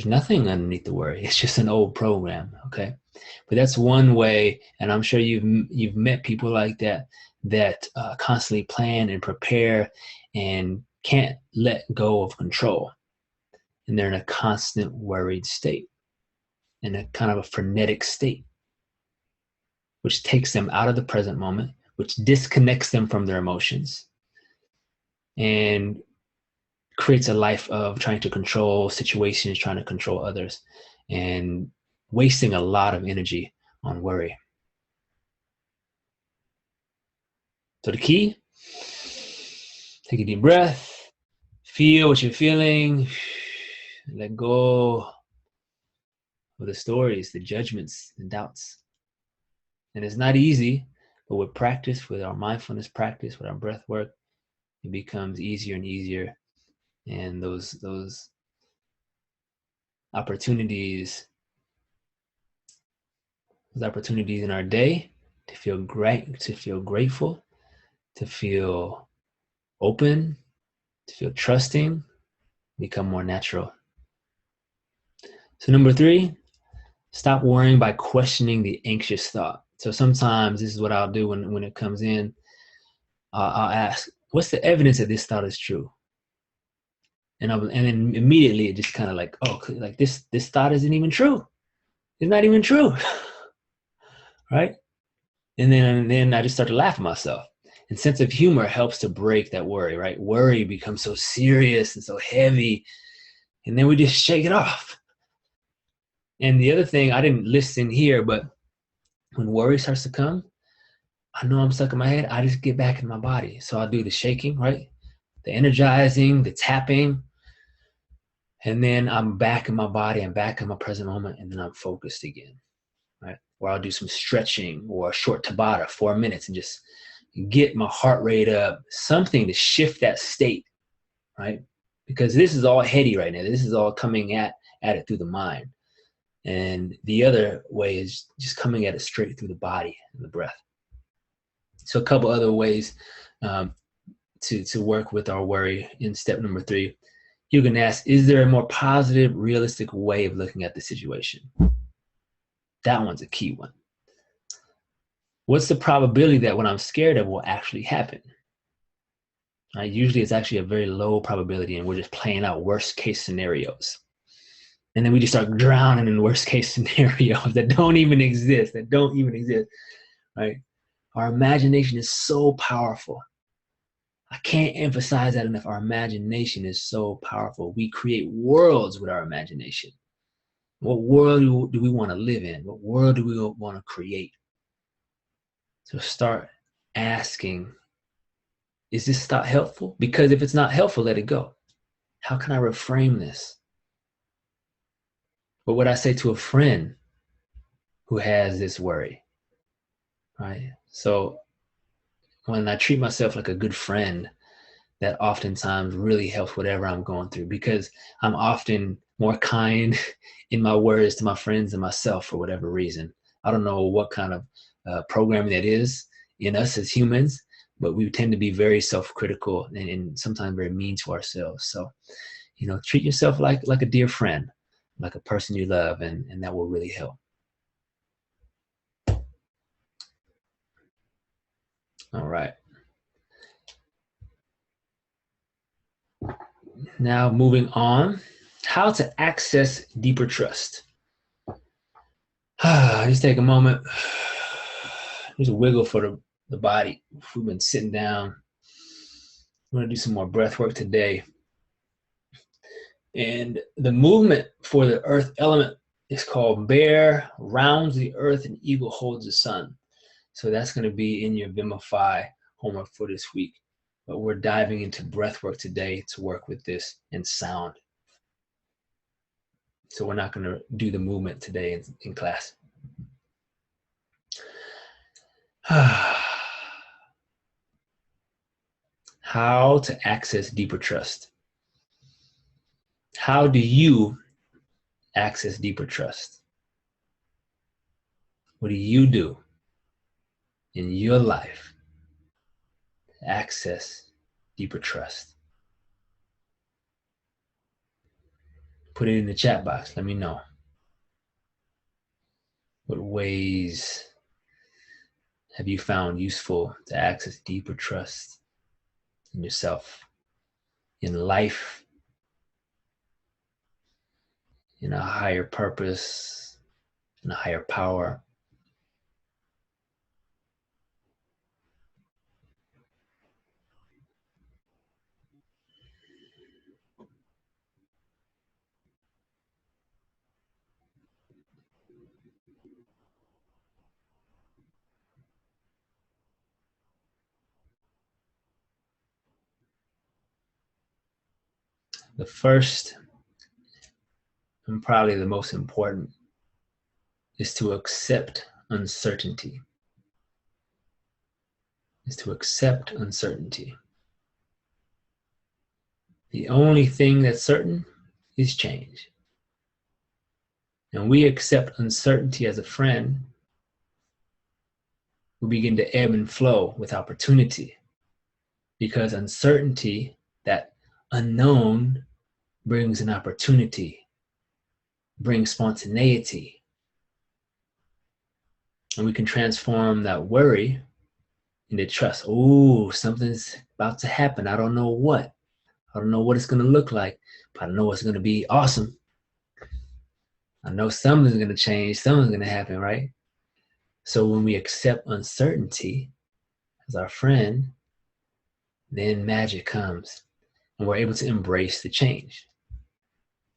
nothing underneath the worry. It's just an old program, okay? But that's one way, and I'm sure you've met people like that constantly plan and prepare and can't let go of control. And they're in a constant worried state, in a kind of a frenetic state, which takes them out of the present moment, which disconnects them from their emotions, and creates a life of trying to control situations, trying to control others, and wasting a lot of energy on worry. So the key, Take a deep breath. Feel what you're feeling. Let go of the stories, the judgments, the doubts. And it's not easy, but with practice, with our mindfulness practice, with our breath work, it becomes easier and easier. And those opportunities, in our day to feel great, to feel grateful, to feel open, to feel trusting, become more natural. So number 3, stop worrying by questioning the anxious thought. So sometimes this is what I'll do when it comes in. I'll ask, what's the evidence that this thought is true? And then immediately it just kind of like, oh, like this thought isn't even true. It's not even true, right? And then I just start to laugh at myself. And sense of humor helps to break that worry, right? Worry becomes so serious and so heavy, and then we just shake it off. And the other thing, I didn't list in here, but when worry starts to come, I know I'm stuck in my head. I just get back in my body. So I'll do the shaking, right? The energizing, the tapping. And then I'm back in my body. I'm back in my present moment. And then I'm focused again, right? Or I'll do some stretching or a short Tabata, 4 minutes, and just get my heart rate up, something to shift that state, right? Because this is all heady right now. This is all coming at it through the mind. And the other way is just coming at it straight through the body and the breath. So a couple other ways to work with our worry in step number 3. You can ask, is there a more positive, realistic way of looking at the situation? That one's a key one. What's the probability that what I'm scared of will actually happen? Usually it's actually a very low probability, and we're just playing out worst case scenarios. And then we just start drowning in worst case scenarios that don't even exist, right? Our imagination is so powerful. I can't emphasize that enough. Our imagination is so powerful. We create worlds with our imagination. What world do we want to live in? What world do we want to create? So start asking, is this thought helpful? Because if it's not helpful, let it go. How can I reframe this? What would I say to a friend who has this worry? Right? So when I treat myself like a good friend, that oftentimes really helps whatever I'm going through, because I'm often more kind in my words to my friends than myself for whatever reason. I don't know what kind of programming that is in us as humans, but we tend to be very self-critical and sometimes very mean to ourselves. So, treat yourself like a dear friend, like a person you love, and that will really help. All right. Now moving on, how to access deeper trust. Just take a moment. Just a wiggle for the body. We've been sitting down. We're going to do some more breath work today. And the movement for the earth element is called bear rounds the earth and eagle holds the sun. So that's going to be in your Vimify homework for this week. But we're diving into breath work today to work with this and sound. So we're not going to do the movement today in class. How to access deeper trust. How do you access deeper trust? What do you do in your life to access deeper trust? Put it in the chat box. Let me know. What ways have you found useful to access deeper trust in yourself, in life, in a higher purpose, in a higher power? The first, and probably the most important, is to accept uncertainty. Is to accept uncertainty. The only thing that's certain is change. And we accept uncertainty as a friend, we begin to ebb and flow with opportunity. Because uncertainty, that unknown, brings an opportunity, brings spontaneity. And we can transform that worry into trust. Oh, something's about to happen. I don't know what. I don't know what it's going to look like, but I know it's going to be awesome. I know something's going to change. Something's going to happen, right? So when we accept uncertainty as our friend, then magic comes. And we're able to embrace the change.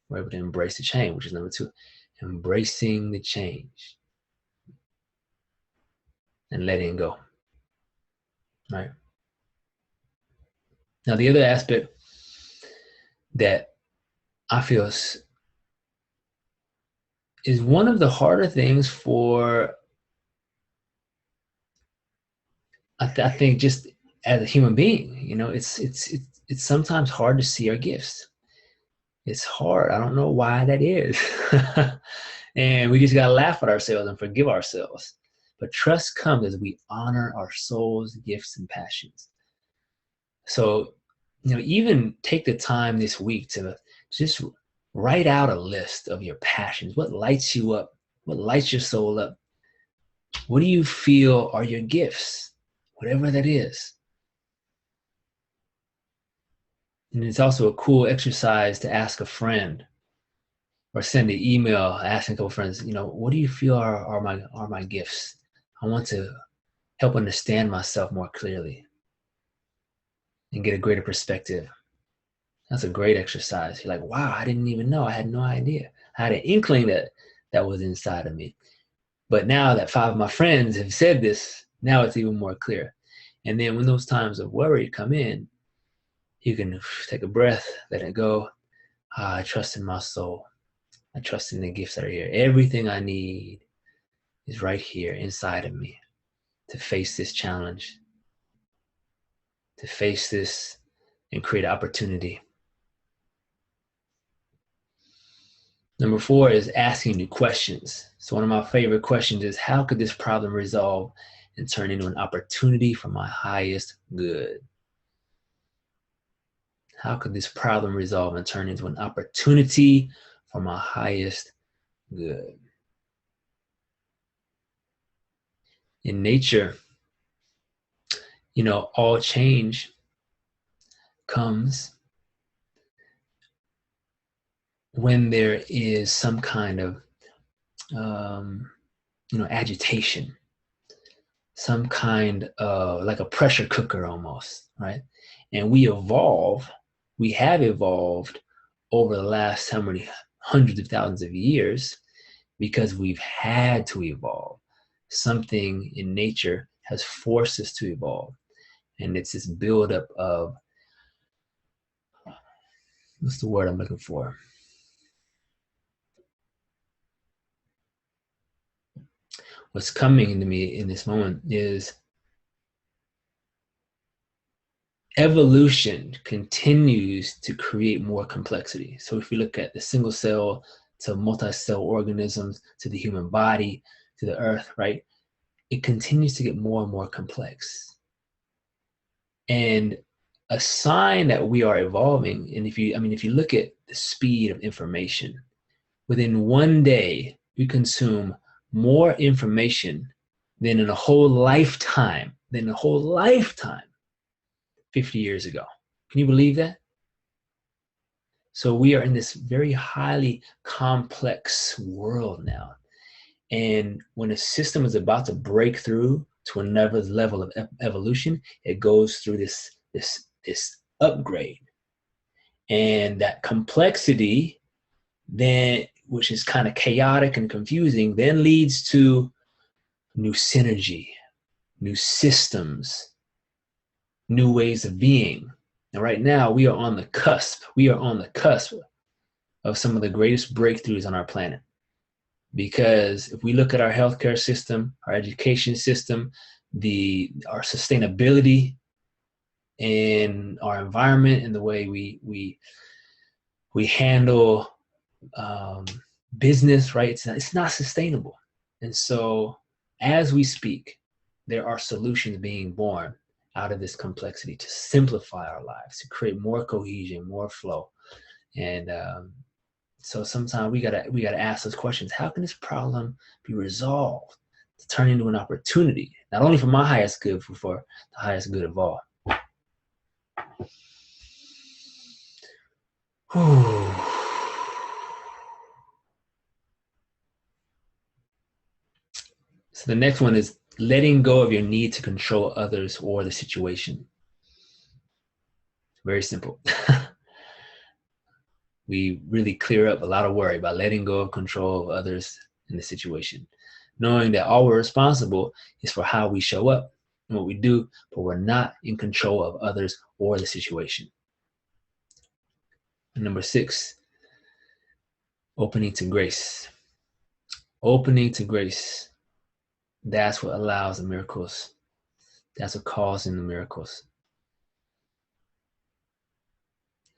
We're able to embrace the change, which is number 2. Embracing the change. And letting go. Right? Now, the other aspect that I feel is one of the harder things for, I think, just as a human being, you know, it's sometimes hard to see our gifts. It's hard. I don't know why that is. And we just got to laugh at ourselves and forgive ourselves. But trust comes as we honor our soul's gifts and passions. So, you know, even take the time this week to just write out a list of your passions. What lights you up? What lights your soul up? What do you feel are your gifts? Whatever that is. And it's also a cool exercise to ask a friend or send an email asking a couple friends, you know, what do you feel are my gifts? I want to help understand myself more clearly and get a greater perspective. That's a great exercise. You're like, wow, I didn't even know. I had no idea. I had an inkling that was inside of me. But now that 5 of my friends have said this, now it's even more clear. And then when those times of worry come in, you can take a breath, let it go. I trust in my soul. I trust in the gifts that are here. Everything I need is right here inside of me to face this challenge, to face this and create opportunity. Number 4 is asking new questions. So one of my favorite questions is, how could this problem resolve and turn into an opportunity for my highest good? How could this problem resolve and turn into an opportunity for my highest good? In nature, you know, all change comes when there is some kind of, agitation, some kind of like a pressure cooker almost, right? And we have evolved over the last how many hundreds of thousands of years because we've had to evolve. Something in nature has forced us to evolve. And it's this buildup of, what's the word I'm looking for? What's coming into me in this moment is evolution continues to create more complexity. So if we look at the single cell to multi-cell organisms, to the human body, to the earth, right? It continues to get more and more complex. And a sign that we are evolving, and if you look at the speed of information, within one day, we consume more information than in a whole lifetime, 50 years ago. Can you believe that? So we are in this very highly complex world now. And when a system is about to break through to another level of evolution, it goes through this upgrade. And that complexity then, which is kind of chaotic and confusing, then leads to new synergy, new systems, new ways of being, And right now, we are on the cusp. We are on the cusp of some of the greatest breakthroughs on our planet. Because if we look at our healthcare system, our education system, our sustainability in our environment and the way we handle business, right? It's not sustainable. And so as we speak, there are solutions being born out of this complexity to simplify our lives, to create more cohesion, more flow. And so sometimes we gotta ask those questions. How can this problem be resolved to turn into an opportunity, not only for my highest good, but for the highest good of all? Whew. So the next one is letting go of your need to control others or the situation. Very simple. We really clear up a lot of worry by letting go of control of others in the situation, knowing that all we're responsible is for how we show up and what we do, but we're not in control of others or the situation. And number 6, opening to grace. Opening to grace. That's what allows the miracles. That's what causes the miracles.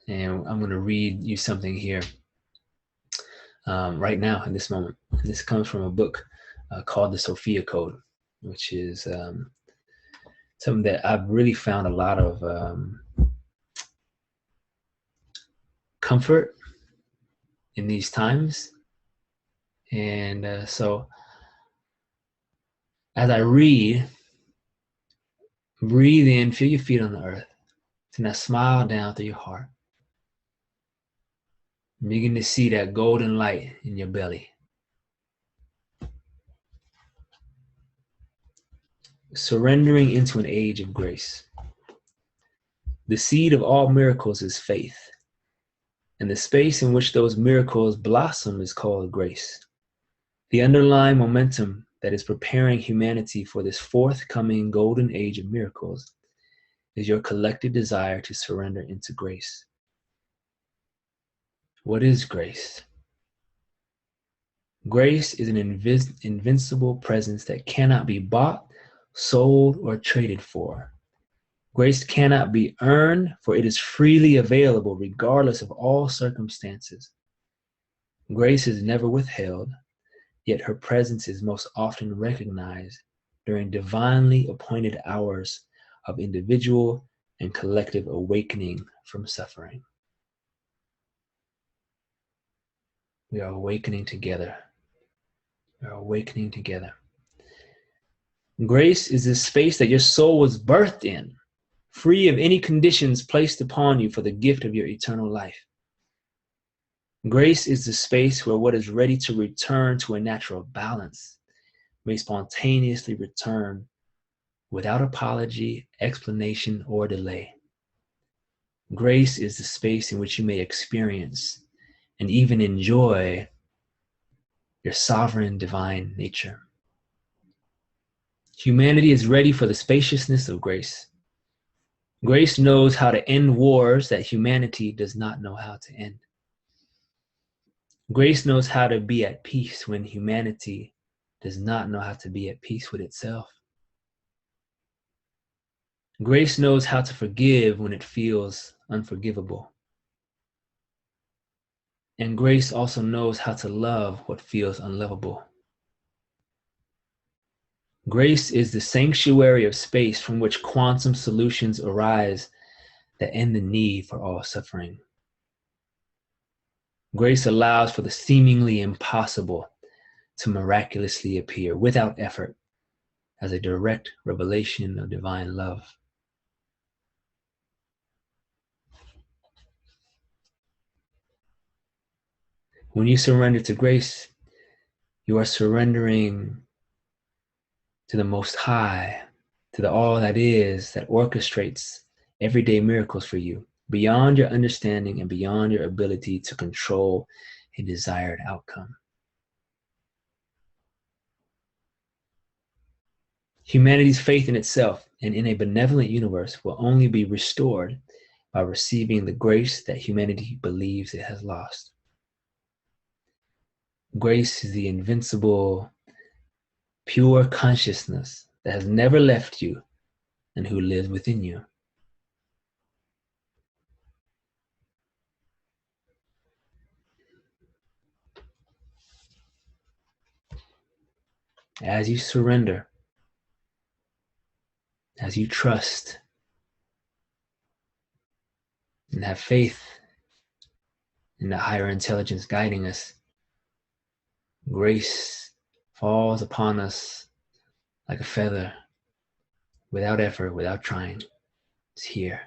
And I'm going to read you something here right now in this moment. This comes from a book called The Sophia Code, which is something that I've really found a lot of comfort in these times. And so as I read, breathe in, feel your feet on the earth. Send that smile down through your heart. Begin to see that golden light in your belly. Surrendering into an age of grace. The seed of all miracles is faith, and the space in which those miracles blossom is called grace. The underlying momentum that is preparing humanity for this forthcoming golden age of miracles is your collective desire to surrender into grace. What is grace? Grace is an invincible presence that cannot be bought, sold, or traded for. Grace cannot be earned, for it is freely available regardless of all circumstances. Grace is never withheld, yet her presence is most often recognized during divinely appointed hours of individual and collective awakening from suffering. We are awakening together. We are awakening together. Grace is the space that your soul was birthed in, free of any conditions placed upon you for the gift of your eternal life. Grace is the space where what is ready to return to a natural balance may spontaneously return without apology, explanation, or delay. Grace is the space in which you may experience and even enjoy your sovereign divine nature. Humanity is ready for the spaciousness of grace. Grace knows how to end wars that humanity does not know how to end. Grace knows how to be at peace when humanity does not know how to be at peace with itself. Grace knows how to forgive when it feels unforgivable. And grace also knows how to love what feels unlovable. Grace is the sanctuary of space from which quantum solutions arise that end the need for all suffering. Grace allows for the seemingly impossible to miraculously appear without effort as a direct revelation of divine love. When you surrender to grace, you are surrendering to the Most High, to the all that is, that orchestrates everyday miracles for you, beyond your understanding and beyond your ability to control a desired outcome. Humanity's faith in itself and in a benevolent universe will only be restored are receiving the grace that humanity believes it has lost. Grace is the invincible, pure consciousness that has never left you and who lives within you. As you surrender, as you trust and have faith in the higher intelligence guiding us, grace falls upon us like a feather, without effort, without trying. It's here.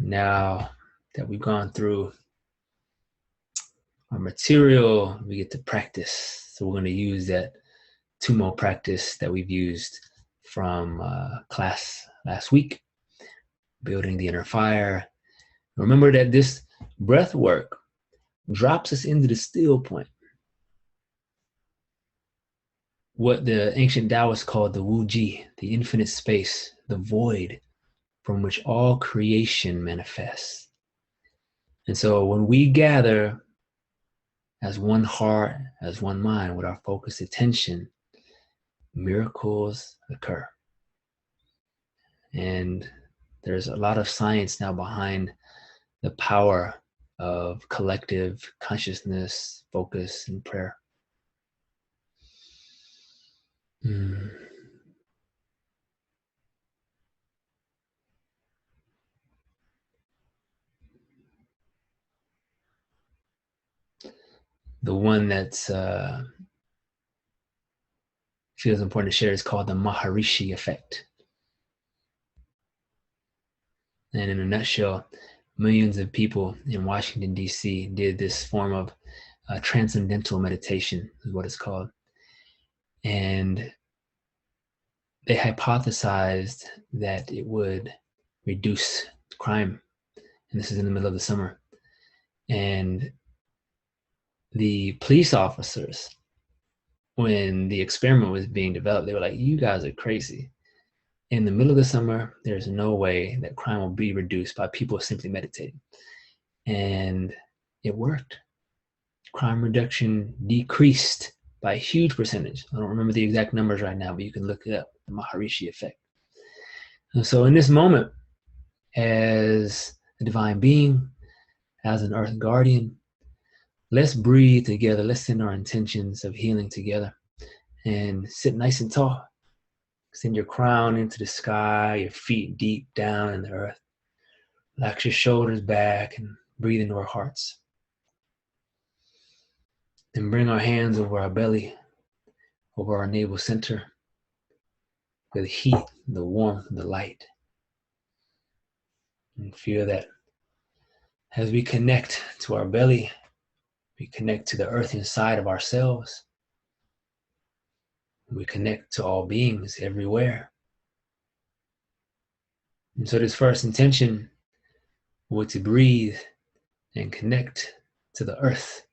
Now that we've gone through our material, we get to practice. So we're going to use that Tummo practice that we've used from class last week, building the inner fire. Remember that this breath work drops us into the still point, what the ancient Taoists called the Wu Ji, the infinite space, the void from which all creation manifests. And so when we gather as one heart, as one mind, with our focused attention, miracles occur. And there's a lot of science now behind the power of collective consciousness, focus, and prayer. The one that's feels important to share is called the Maharishi effect. And in a nutshell, millions of people in Washington, D.C. did this form of transcendental meditation, is what it's called. And they hypothesized that it would reduce crime. And this is in the middle of the summer. And the police officers, when the experiment was being developed, they were like, you guys are crazy. In the middle of the summer, there's no way that crime will be reduced by people simply meditating. And it worked. Crime reduction decreased by a huge percentage. I don't remember the exact numbers right now, but you can look it up, the Maharishi effect. And so in this moment, as a divine being, as an earth guardian, let's breathe together. Let's send our intentions of healing together and sit nice and tall. Extend your crown into the sky, your feet deep down in the earth. Relax your shoulders back and breathe into our hearts. Then bring our hands over our belly, over our navel center, with the heat, the warmth, the light. And feel that as we connect to our belly, we connect to the earth inside of ourselves. We connect to all beings everywhere. And so this first intention was to breathe and connect to the earth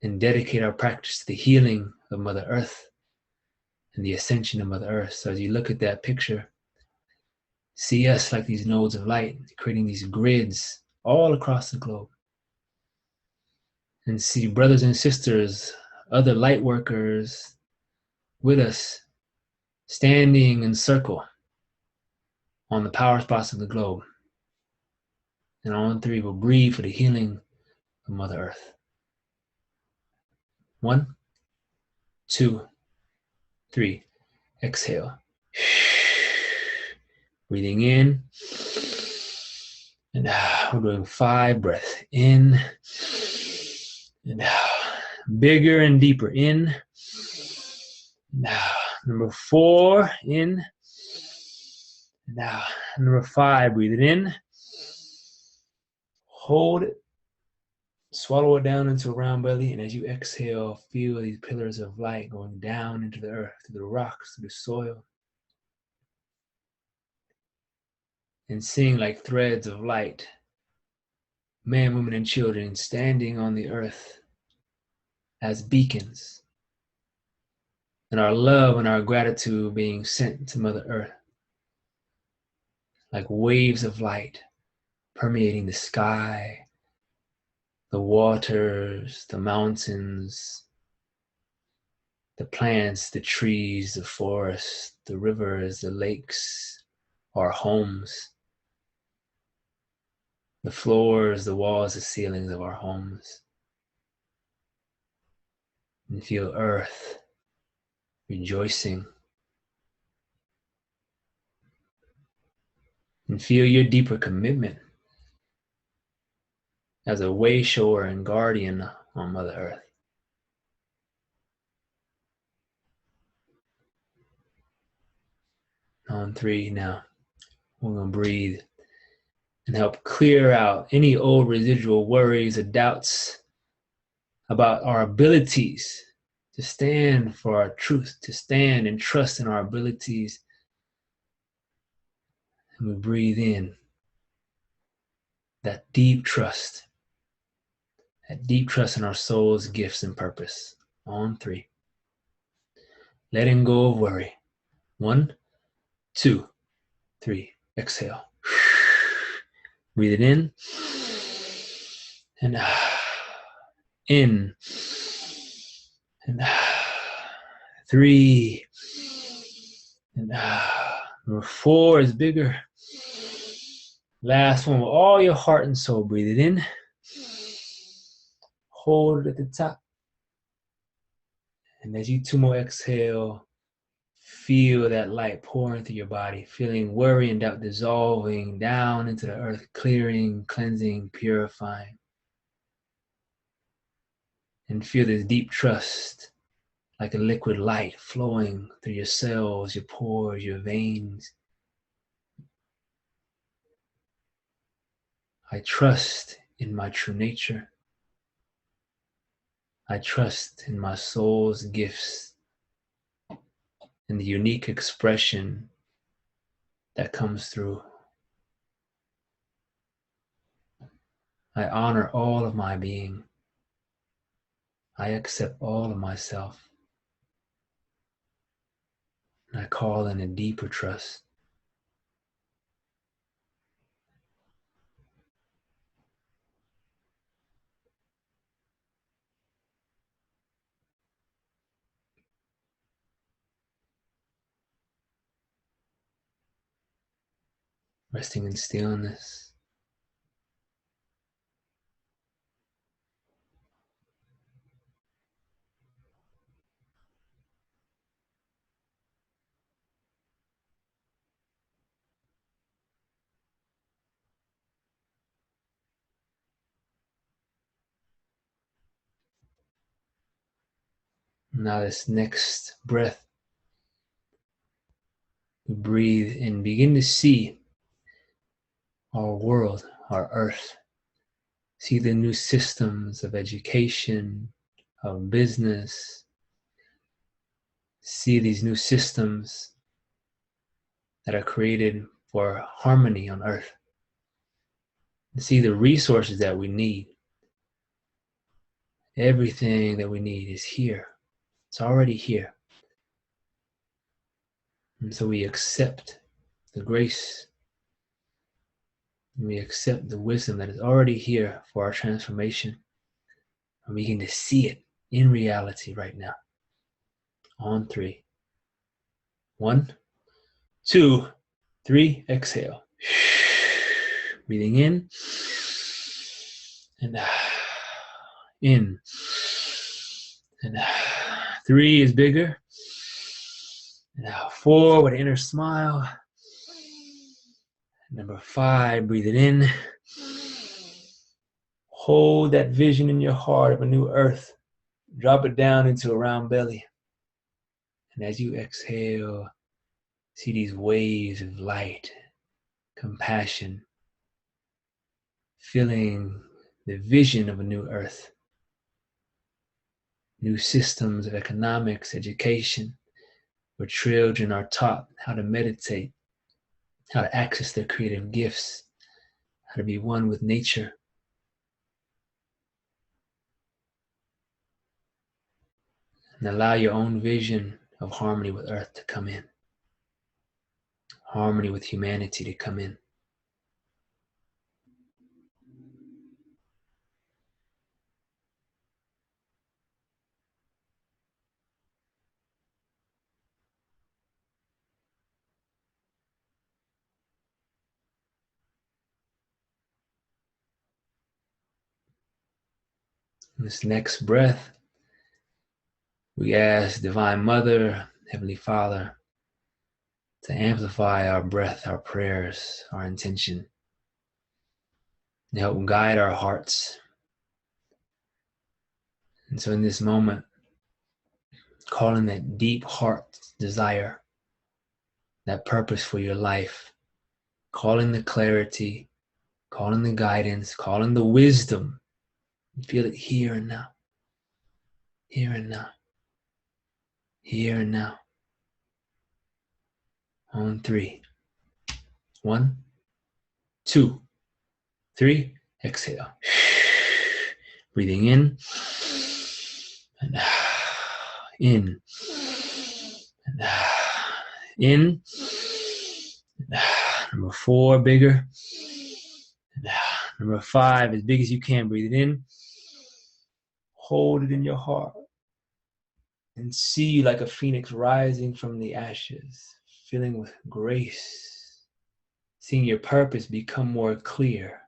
and dedicate our practice to the healing of Mother Earth and the ascension of Mother Earth. So as you look at that picture, see us like these nodes of light, creating these grids all across the globe. And see brothers and sisters, other light workers with us, standing in circle on the power spots of the globe. And on three, we'll breathe for the healing of Mother Earth. 1, 2, 3. Exhale. Breathing in. And out. We're doing 5 breaths. In and out. Bigger and deeper. In and out. Number 4. In and out. Number 5. Breathe it in. Hold it. Swallow it down into a round belly, and as you exhale, feel these pillars of light going down into the earth, through the rocks, through the soil, and seeing like threads of light, men, women, and children standing on the earth as beacons, and our love and our gratitude being sent to Mother Earth like waves of light permeating the sky, the waters, the mountains, the plants, the trees, the forests, the rivers, the lakes, our homes, the floors, the walls, the ceilings of our homes. And feel earth rejoicing. And feel your deeper commitment as a way shower and guardian on Mother Earth. On 3 now, we're going to breathe and help clear out any old residual worries or doubts about our abilities to stand for our truth, to stand and trust in our abilities. And we breathe in that deep trust in our soul's gifts and purpose. On 3. Letting go of worry. 1, 2, 3. Exhale. Breathe it in and in and 3 and number 4 is bigger. Last one with all your heart and soul. Breathe it in. Hold it at the top. And as you Tummo exhale, feel that light pouring through your body, feeling worry and doubt dissolving down into the earth, clearing, cleansing, purifying. And feel this deep trust like a liquid light flowing through your cells, your pores, your veins. I trust in my true nature. I trust in my soul's gifts and the unique expression that comes through. I honor all of my being. I accept all of myself. And I call in a deeper trust. Resting in stillness. Now this next breath, we breathe and begin to see our world, our earth. See the new systems of education, of business. See these new systems that are created for harmony on earth. See the resources that we need. Everything that we need is here. It's already here. And so we accept the grace. And we accept the wisdom that is already here for our transformation. And we begin to see it in reality right now. On 3. 1, 2, 3. Exhale. Breathing in. And in. And 3 is bigger. Now 4 with an inner smile. Number 5, breathe it in. Hold that vision in your heart of a new earth. Drop it down into a round belly. And as you exhale, see these waves of light, compassion, filling the vision of a new earth, new systems of economics, education, where children are taught how to meditate, how to access their creative gifts, how to be one with nature. And allow your own vision of harmony with earth to come in, harmony with humanity to come in. This next breath, we ask Divine Mother, Heavenly Father, to amplify our breath, our prayers, our intention, to help guide our hearts. And so in this moment, calling that deep heart desire, that purpose for your life, calling the clarity, calling the guidance, calling the wisdom, feel it here and now, here and now, here and now. On 3. 1, 2, 3. Exhale. Breathing in and in and in. Number 4, bigger. Number 5, as big as you can. Breathe it in. Hold it in your heart. And see you like a phoenix rising from the ashes, filling with grace. Seeing your purpose become more clear.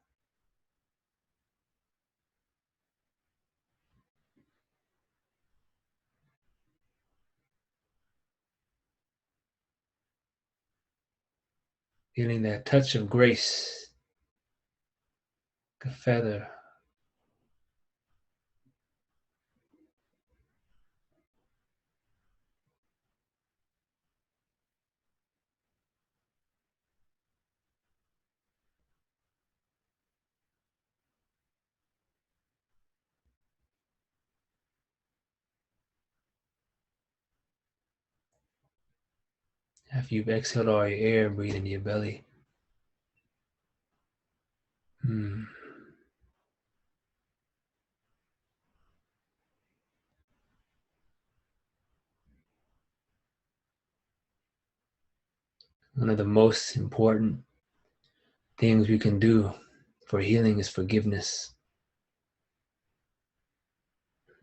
Feeling that touch of grace, like a feather. After you've exhaled all your air, breathe into your belly. One of the most important things we can do for healing is forgiveness.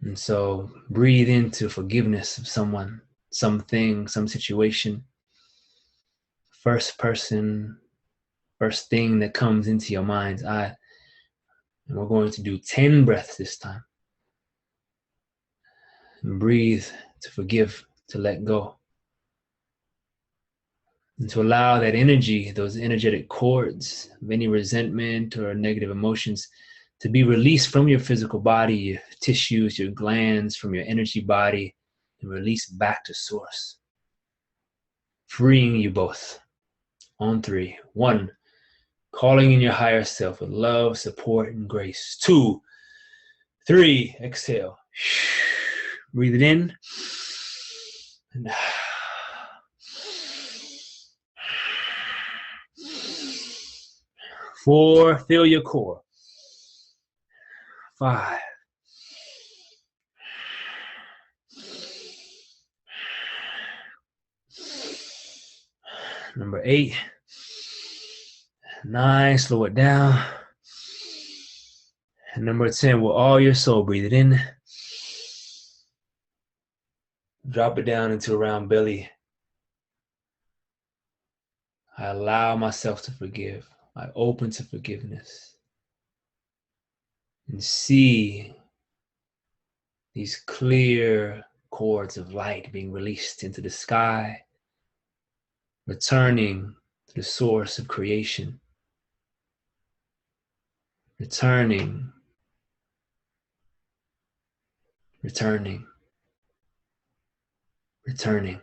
And so breathe into forgiveness of someone, something, some situation. First person, first thing that comes into your mind's eye. And we're going to do 10 breaths this time. And breathe to forgive, to let go. And to allow that energy, those energetic cords of any resentment or negative emotions to be released from your physical body, your tissues, your glands, from your energy body, and released back to source. Freeing you both. On 3. 1, calling in your higher self with love, support, and grace. 2, 3, exhale. Breathe it in. And 4, feel your core. 5. Number 8. 9, slow it down. And number 10, with all your soul, breathe it in. Drop it down into a round belly. I allow myself to forgive. I open to forgiveness. And see these clear cords of light being released into the sky, returning to the source of creation, returning, returning, returning.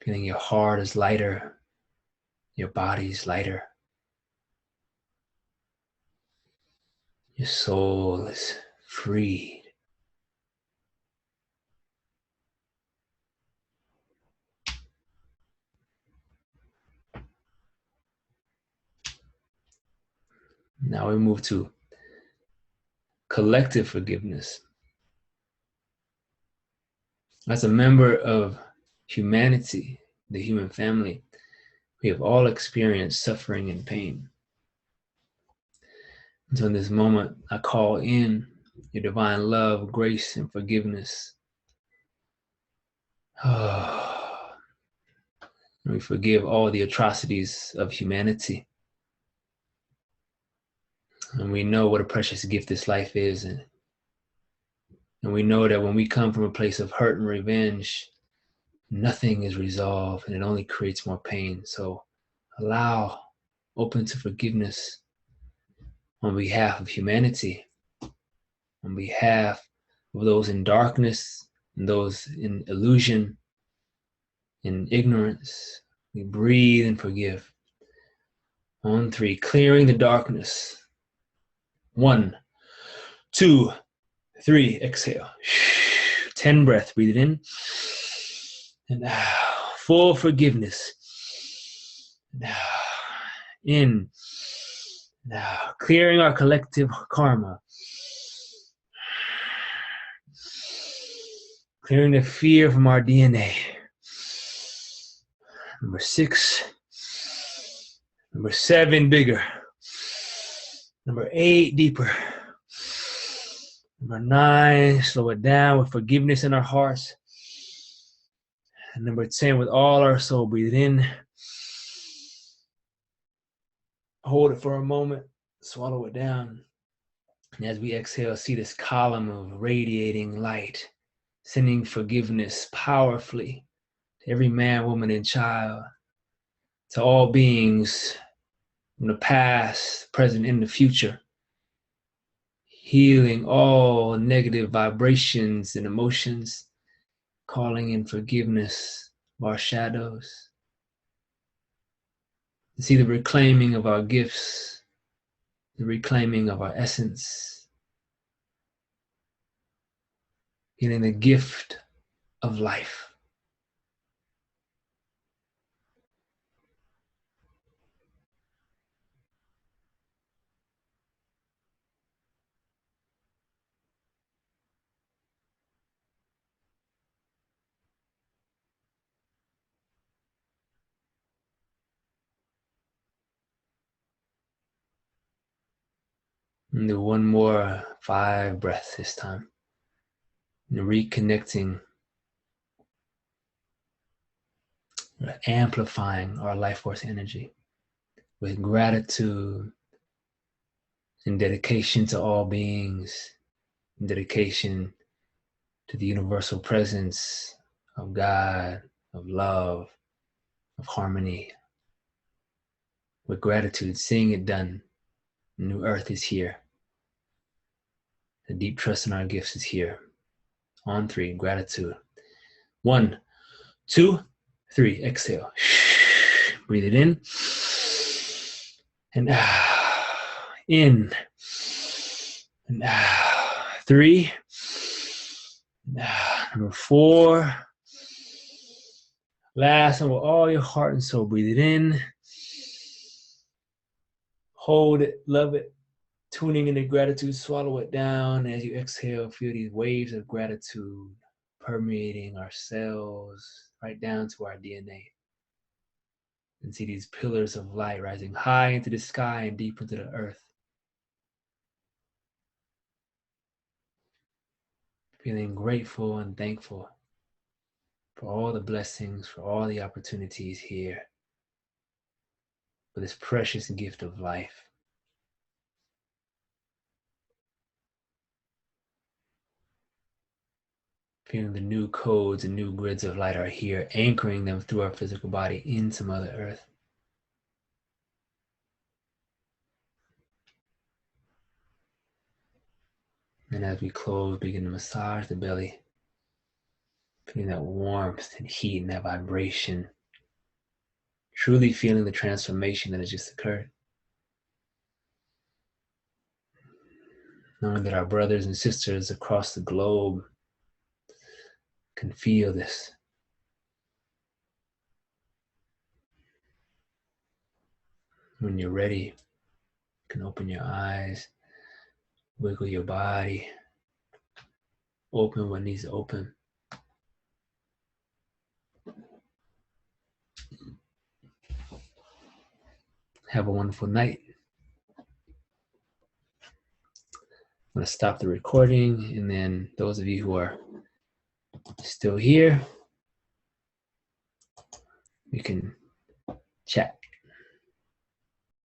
Feeling your heart is lighter, your body's lighter. Your soul is freed. Now we move to collective forgiveness. As a member of humanity, the human family, we have all experienced suffering and pain. And so in this moment, I call in your divine love, grace, and forgiveness. We forgive all the atrocities of humanity. And we know what a precious gift this life is. And we know that when we come from a place of hurt and revenge, nothing is resolved and it only creates more pain. So allow, open to forgiveness on behalf of humanity, on behalf of those in darkness and those in illusion, in ignorance. We breathe and forgive. On 3, clearing the darkness. 1, 2, 3, exhale. 10 breaths, breathe it in. And out, full forgiveness. Now, in. Now, clearing our collective karma. Clearing the fear from our DNA. Number 6. Number 7, bigger. Number 8, deeper. Number 9, slow it down with forgiveness in our hearts. And number 10, with all our soul, breathe it in. Hold it for a moment, swallow it down. And as we exhale, see this column of radiating light, sending forgiveness powerfully to every man, woman, and child, to all beings from the past, present, and the future, healing all negative vibrations and emotions, calling in forgiveness of our shadows, to see the reclaiming of our gifts, the reclaiming of our essence, getting the gift of life. And do one more 5 breaths this time. And reconnecting, amplifying our life force energy with gratitude and dedication to all beings, and dedication to the universal presence of God, of love, of harmony. With gratitude, seeing it done. The new earth is here. The deep trust in our gifts is here. On 3, gratitude. 1, 2, 3, exhale. Breathe it in. And out. In. And out. 3. And out. Number 4. Last one with all your heart and soul. Breathe it in. Hold it. Love it. Tuning into gratitude, swallow it down. As you exhale, feel these waves of gratitude permeating our cells right down to our DNA. And see these pillars of light rising high into the sky and deep into the earth. Feeling grateful and thankful for all the blessings, for all the opportunities here, for this precious gift of life. Feeling the new codes and new grids of light are here, anchoring them through our physical body into Mother Earth. And as we close, begin to massage the belly, feeling that warmth and heat and that vibration truly feeling the transformation that has just occurred. Knowing that our brothers and sisters across the globe can feel this. When you're ready, you can open your eyes, wiggle your body, open what needs to open. Have a wonderful night. I'm going to stop the recording, and then those of you who are still here, we can chat.